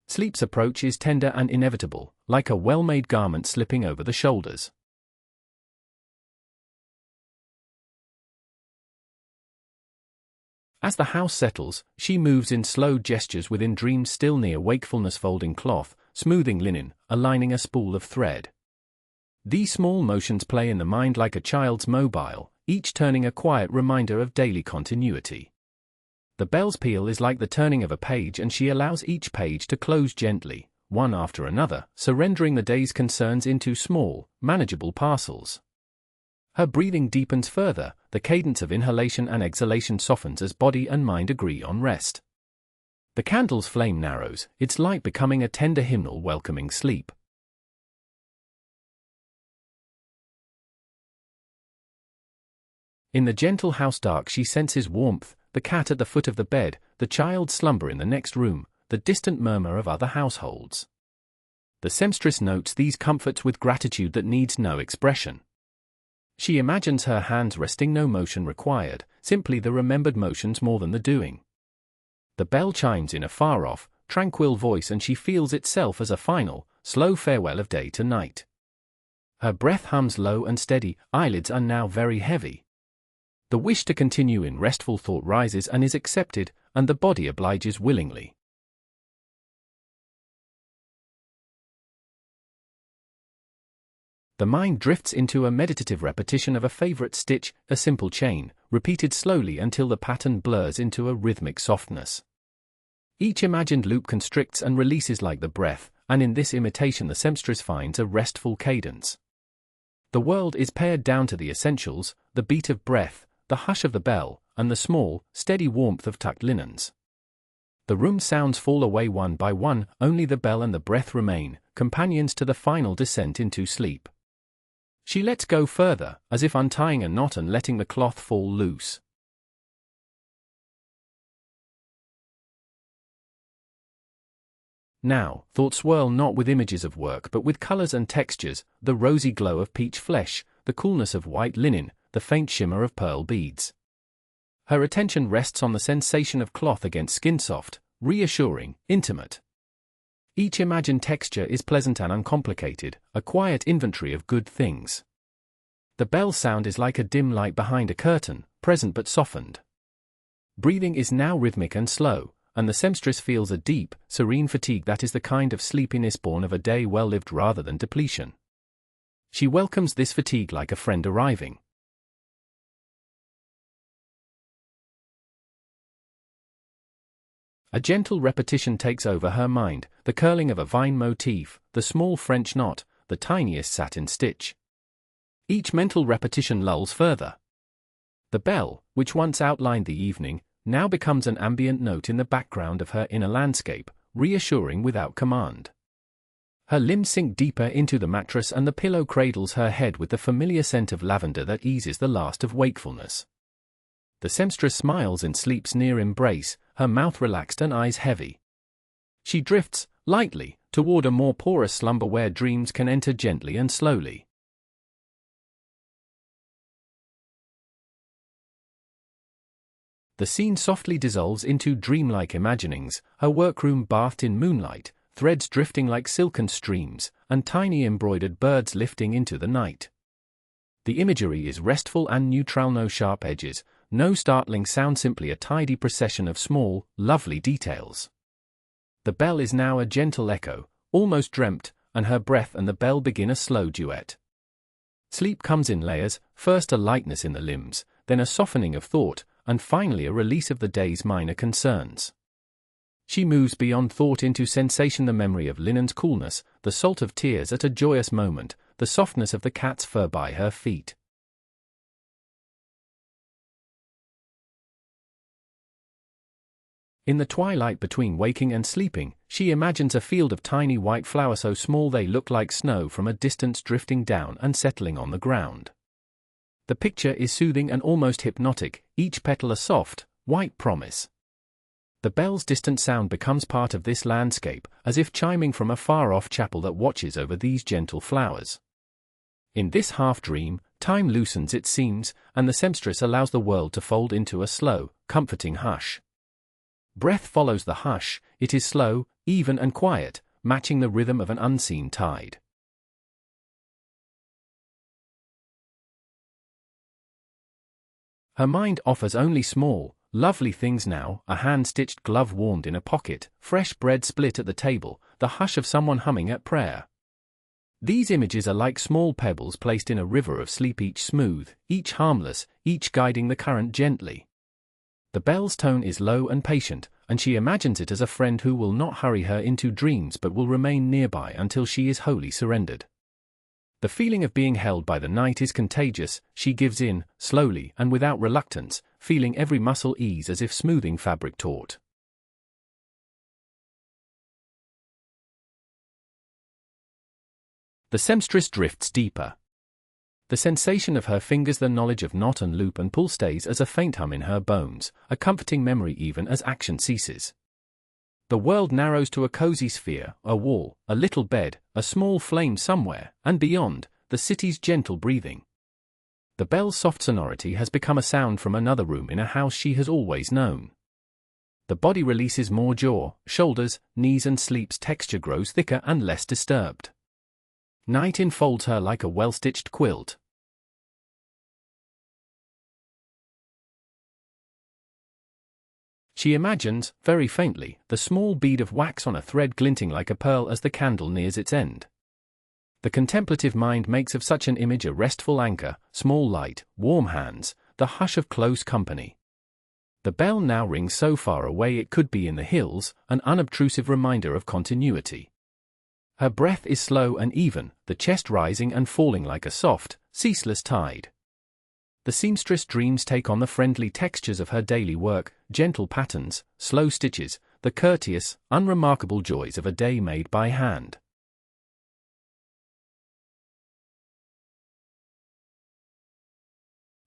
Sleep's approach is tender and inevitable, like a well-made garment slipping over the shoulders. As the house settles, she moves in slow gestures within dreams, still near wakefulness, folding cloth, smoothing linen, aligning a spool of thread. These small motions play in the mind like a child's mobile, each turning a quiet reminder of daily continuity. The bell's peal is like the turning of a page, and she allows each page to close gently, one after another, surrendering the day's concerns into small, manageable parcels. Her breathing deepens further, the cadence of inhalation and exhalation softens as body and mind agree on rest. The candle's flame narrows, its light becoming a tender hymnal welcoming sleep. In the gentle house dark she senses warmth, the cat at the foot of the bed, the child's slumber in the next room, the distant murmur of other households. The seamstress notes these comforts with gratitude that needs no expression. She imagines her hands resting, no motion required, simply the remembered motions more than the doing. The bell chimes in a far-off, tranquil voice, and she feels itself as a final, slow farewell of day to night. Her breath hums low and steady, eyelids are now very heavy. The wish to continue in restful thought rises and is accepted, and the body obliges willingly. The mind drifts into a meditative repetition of a favorite stitch, a simple chain, repeated slowly until the pattern blurs into a rhythmic softness. Each imagined loop constricts and releases like the breath, and in this imitation the seamstress finds a restful cadence. The world is pared down to the essentials, the beat of breath, the hush of the bell, and the small, steady warmth of tucked linens. The room sounds fall away one by one, only the bell and the breath remain, companions to the final descent into sleep. She lets go further, as if untying a knot and letting the cloth fall loose. Now, thoughts swirl not with images of work but with colors and textures, the rosy glow of peach flesh, the coolness of white linen, the faint shimmer of pearl beads. Her attention rests on the sensation of cloth against skin, soft, reassuring, intimate. Each imagined texture is pleasant and uncomplicated, a quiet inventory of good things. The bell sound is like a dim light behind a curtain, present but softened. Breathing is now rhythmic and slow, and the seamstress feels a deep, serene fatigue that is the kind of sleepiness born of a day well lived rather than depletion. She welcomes this fatigue like a friend arriving. A gentle repetition takes over her mind, the curling of a vine motif, the small French knot, the tiniest satin stitch. Each mental repetition lulls further. The bell, which once outlined the evening, now becomes an ambient note in the background of her inner landscape, reassuring without command. Her limbs sink deeper into the mattress and the pillow cradles her head with the familiar scent of lavender that eases the last of wakefulness. The seamstress smiles in sleep's near embrace, her mouth relaxed and eyes heavy. She drifts, lightly, toward a more porous slumber where dreams can enter gently and slowly. The scene softly dissolves into dreamlike imaginings, her workroom bathed in moonlight, threads drifting like silken streams, and tiny embroidered birds lifting into the night. The imagery is restful and neutral, no sharp edges, no startling sound, simply a tidy procession of small, lovely details. The bell is now a gentle echo, almost dreamt, and her breath and the bell begin a slow duet. Sleep comes in layers, first a lightness in the limbs, then a softening of thought, and finally a release of the day's minor concerns. She moves beyond thought into sensation, the memory of linen's coolness, the salt of tears at a joyous moment, the softness of the cat's fur by her feet. In the twilight between waking and sleeping, she imagines a field of tiny white flowers so small they look like snow from a distance, drifting down and settling on the ground. The picture is soothing and almost hypnotic, each petal a soft, white promise. The bell's distant sound becomes part of this landscape, as if chiming from a far-off chapel that watches over these gentle flowers. In this half-dream, time loosens, it seems, and the seamstress allows the world to fold into a slow, comforting hush. Breath follows the hush, it is slow, even and quiet, matching the rhythm of an unseen tide. Her mind offers only small, lovely things now, a hand-stitched glove warmed in a pocket, fresh bread split at the table, the hush of someone humming at prayer. These images are like small pebbles placed in a river of sleep, each smooth, each harmless, each guiding the current gently. The bell's tone is low and patient, and she imagines it as a friend who will not hurry her into dreams but will remain nearby until she is wholly surrendered. The feeling of being held by the night is contagious. She gives in, slowly and without reluctance, feeling every muscle ease as if smoothing fabric taut. The seamstress drifts deeper. The sensation of her fingers, the knowledge of knot and loop and pull stays as a faint hum in her bones, a comforting memory even as action ceases. The world narrows to a cozy sphere, a wall, a little bed, a small flame somewhere, and beyond, the city's gentle breathing. The bell's soft sonority has become a sound from another room in a house she has always known. The body releases more jaw, shoulders, knees, and sleep's texture grows thicker and less disturbed. Night enfolds her like a well-stitched quilt. She imagines, very faintly, the small bead of wax on a thread glinting like a pearl as the candle nears its end. The contemplative mind makes of such an image a restful anchor, small light, warm hands, the hush of close company. The bell now rings so far away it could be in the hills, an unobtrusive reminder of continuity. Her breath is slow and even, the chest rising and falling like a soft, ceaseless tide. The seamstress dreams take on the friendly textures of her daily work, gentle patterns, slow stitches, the courteous, unremarkable joys of a day made by hand.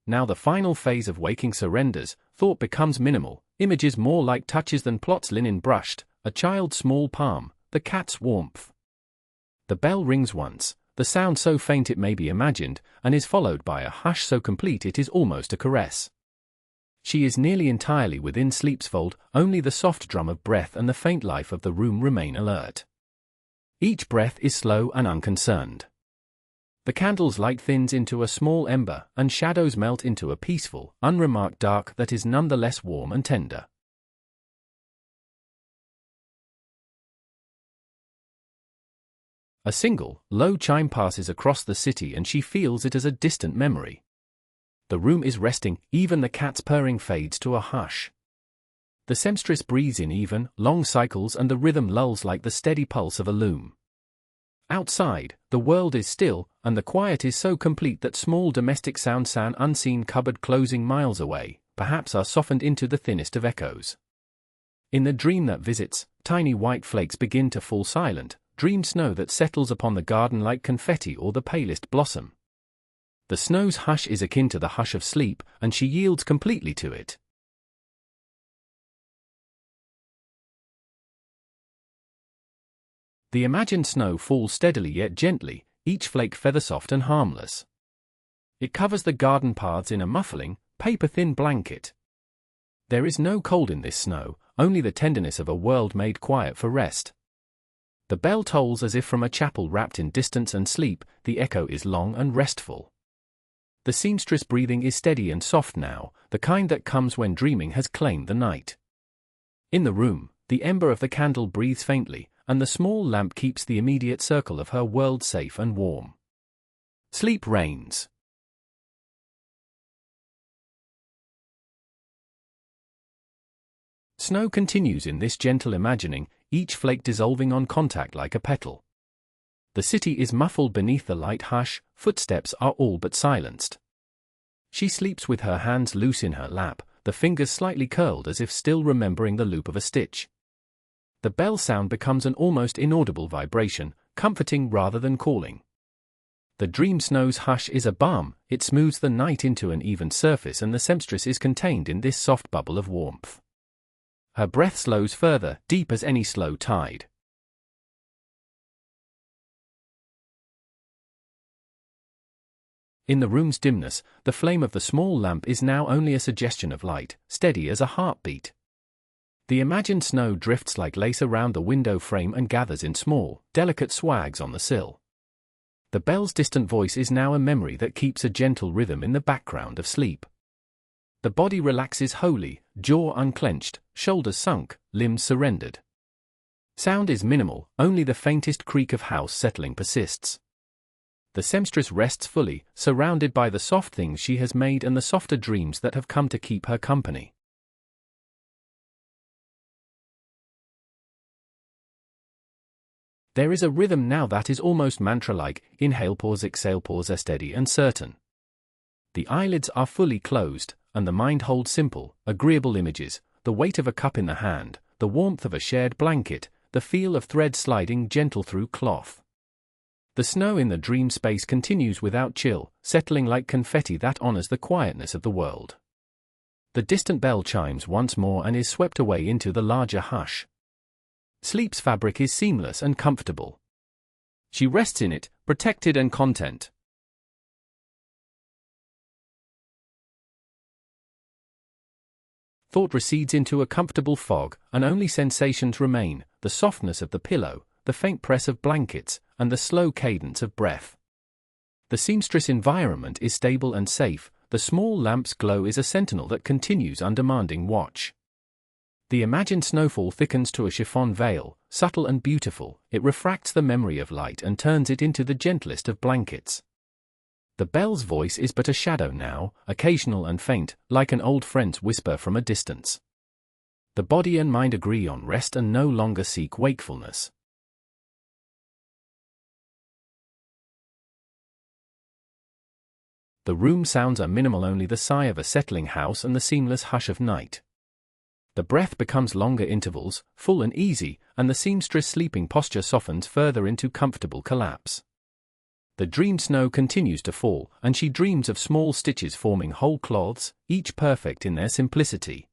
Now the final phase of waking surrenders, thought becomes minimal, images more like touches than plots, linen brushed, a child's small palm, the cat's warmth. The bell rings once, the sound so faint it may be imagined, and is followed by a hush so complete it is almost a caress. She is nearly entirely within sleep's fold, only the soft drum of breath and the faint life of the room remain alert. Each breath is slow and unconcerned. The candle's light thins into a small ember, and shadows melt into a peaceful, unremarked dark that is nonetheless warm and tender. A single, low chime passes across the city and she feels it as a distant memory. The room is resting, even the cat's purring fades to a hush. The seamstress breathes in even, long cycles and the rhythm lulls like the steady pulse of a loom. Outside, the world is still, and the quiet is so complete that small domestic sounds, an unseen cupboard closing miles away, perhaps are softened into the thinnest of echoes. In the dream that visits, tiny white flakes begin to fall silent, dream snow that settles upon the garden like confetti or the palest blossom. The snow's hush is akin to the hush of sleep, and she yields completely to it. The imagined snow falls steadily yet gently, each flake feather-soft and harmless. It covers the garden paths in a muffling, paper-thin blanket. There is no cold in this snow, only the tenderness of a world made quiet for rest. The bell tolls as if from a chapel wrapped in distance and sleep, the echo is long and restful. The seamstress breathing is steady and soft now, the kind that comes when dreaming has claimed the night. In the room, the ember of the candle breathes faintly, and the small lamp keeps the immediate circle of her world safe and warm. Sleep reigns. Snow continues in this gentle imagining, each flake dissolving on contact like a petal. The city is muffled beneath the light hush, footsteps are all but silenced. She sleeps with her hands loose in her lap, the fingers slightly curled as if still remembering the loop of a stitch. The bell sound becomes an almost inaudible vibration, comforting rather than calling. The dream snow's hush is a balm, it smooths the night into an even surface and the seamstress is contained in this soft bubble of warmth. Her breath slows further, deep as any slow tide. In the room's dimness, the flame of the small lamp is now only a suggestion of light, steady as a heartbeat. The imagined snow drifts like lace around the window frame and gathers in small, delicate swags on the sill. The bell's distant voice is now a memory that keeps a gentle rhythm in the background of sleep. The body relaxes wholly, jaw unclenched, shoulders sunk, limbs surrendered. Sound is minimal, only the faintest creak of house settling persists. The seamstress rests fully, surrounded by the soft things she has made and the softer dreams that have come to keep her company. There is a rhythm now that is almost mantra-like, inhale pause exhale pause steady and certain. The eyelids are fully closed, and the mind holds simple, agreeable images, the weight of a cup in the hand, the warmth of a shared blanket, the feel of thread sliding gentle through cloth. The snow in the dream space continues without chill, settling like confetti that honors the quietness of the world. The distant bell chimes once more and is swept away into the larger hush. Sleep's fabric is seamless and comfortable. She rests in it, protected and content. Thought recedes into a comfortable fog, and only sensations remain, the softness of the pillow, the faint press of blankets, and the slow cadence of breath. The seamstress environment is stable and safe, the small lamp's glow is a sentinel that continues undemanding watch. The imagined snowfall thickens to a chiffon veil, subtle and beautiful, it refracts the memory of light and turns it into the gentlest of blankets. The bell's voice is but a shadow now, occasional and faint, like an old friend's whisper from a distance. The body and mind agree on rest and no longer seek wakefulness. The room sounds are minimal, only the sigh of a settling house and the seamless hush of night. The breath becomes longer intervals, full and easy, and the seamstress sleeping posture softens further into comfortable collapse. The dream snow continues to fall, and she dreams of small stitches forming whole cloths, each perfect in their simplicity.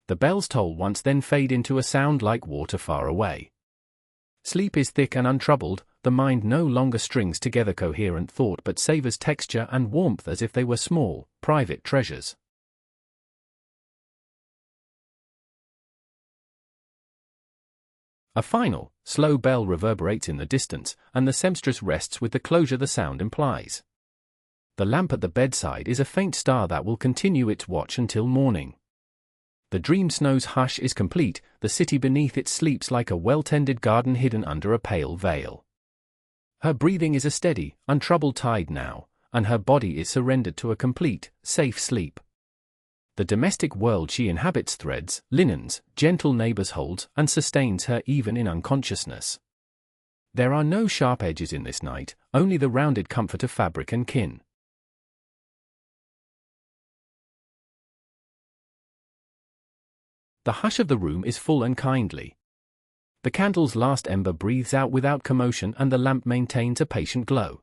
The bells toll once then fade into a sound like water far away. Sleep is thick and untroubled, the mind no longer strings together coherent thought but savors texture and warmth as if they were small, private treasures. A final, slow bell reverberates in the distance, and the seamstress rests with the closure the sound implies. The lamp at the bedside is a faint star that will continue its watch until morning. The dream snow's hush is complete, the city beneath it sleeps like a well-tended garden hidden under a pale veil. Her breathing is a steady, untroubled tide now, and her body is surrendered to a complete, safe sleep. The domestic world she inhabits threads, linens, gentle neighbors holds, and sustains her even in unconsciousness. There are no sharp edges in this night, only the rounded comfort of fabric and kin. The hush of the room is full and kindly. The candle's last ember breathes out without commotion and the lamp maintains a patient glow.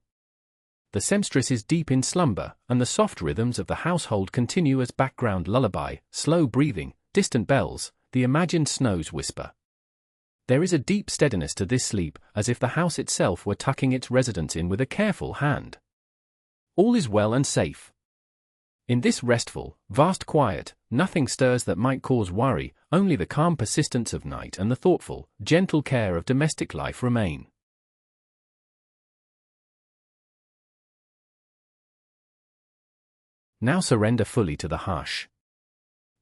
The seamstress is deep in slumber, and the soft rhythms of the household continue as background lullaby, slow breathing, distant bells, the imagined snow's whisper. There is a deep steadiness to this sleep, as if the house itself were tucking its residents in with a careful hand. All is well and safe. In this restful, vast quiet, nothing stirs that might cause worry, only the calm persistence of night and the thoughtful, gentle care of domestic life remain. Now surrender fully to the hush.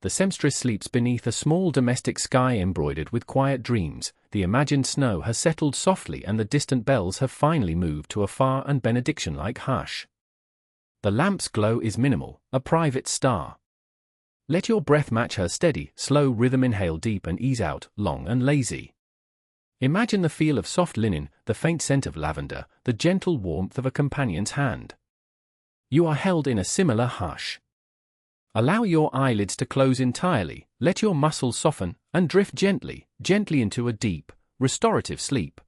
The seamstress sleeps beneath a small domestic sky embroidered with quiet dreams. The imagined snow has settled softly and the distant bells have finally moved to a far and benediction-like hush. The lamp's glow is minimal, a private star. Let your breath match her steady, slow rhythm. Inhale deep and ease out, long and lazy. Imagine the feel of soft linen, the faint scent of lavender, the gentle warmth of a companion's hand. You are held in a similar hush. Allow your eyelids to close entirely, let your muscles soften, and drift gently, gently into a deep, restorative sleep.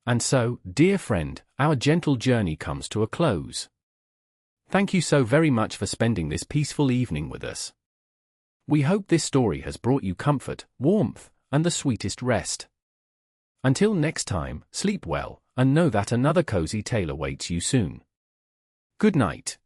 And so, dear friend, our gentle journey comes to a close. Thank you so very much for spending this peaceful evening with us. We hope this story has brought you comfort, warmth, and the sweetest rest. Until next time, sleep well, and know that another cozy tale awaits you soon. Good night.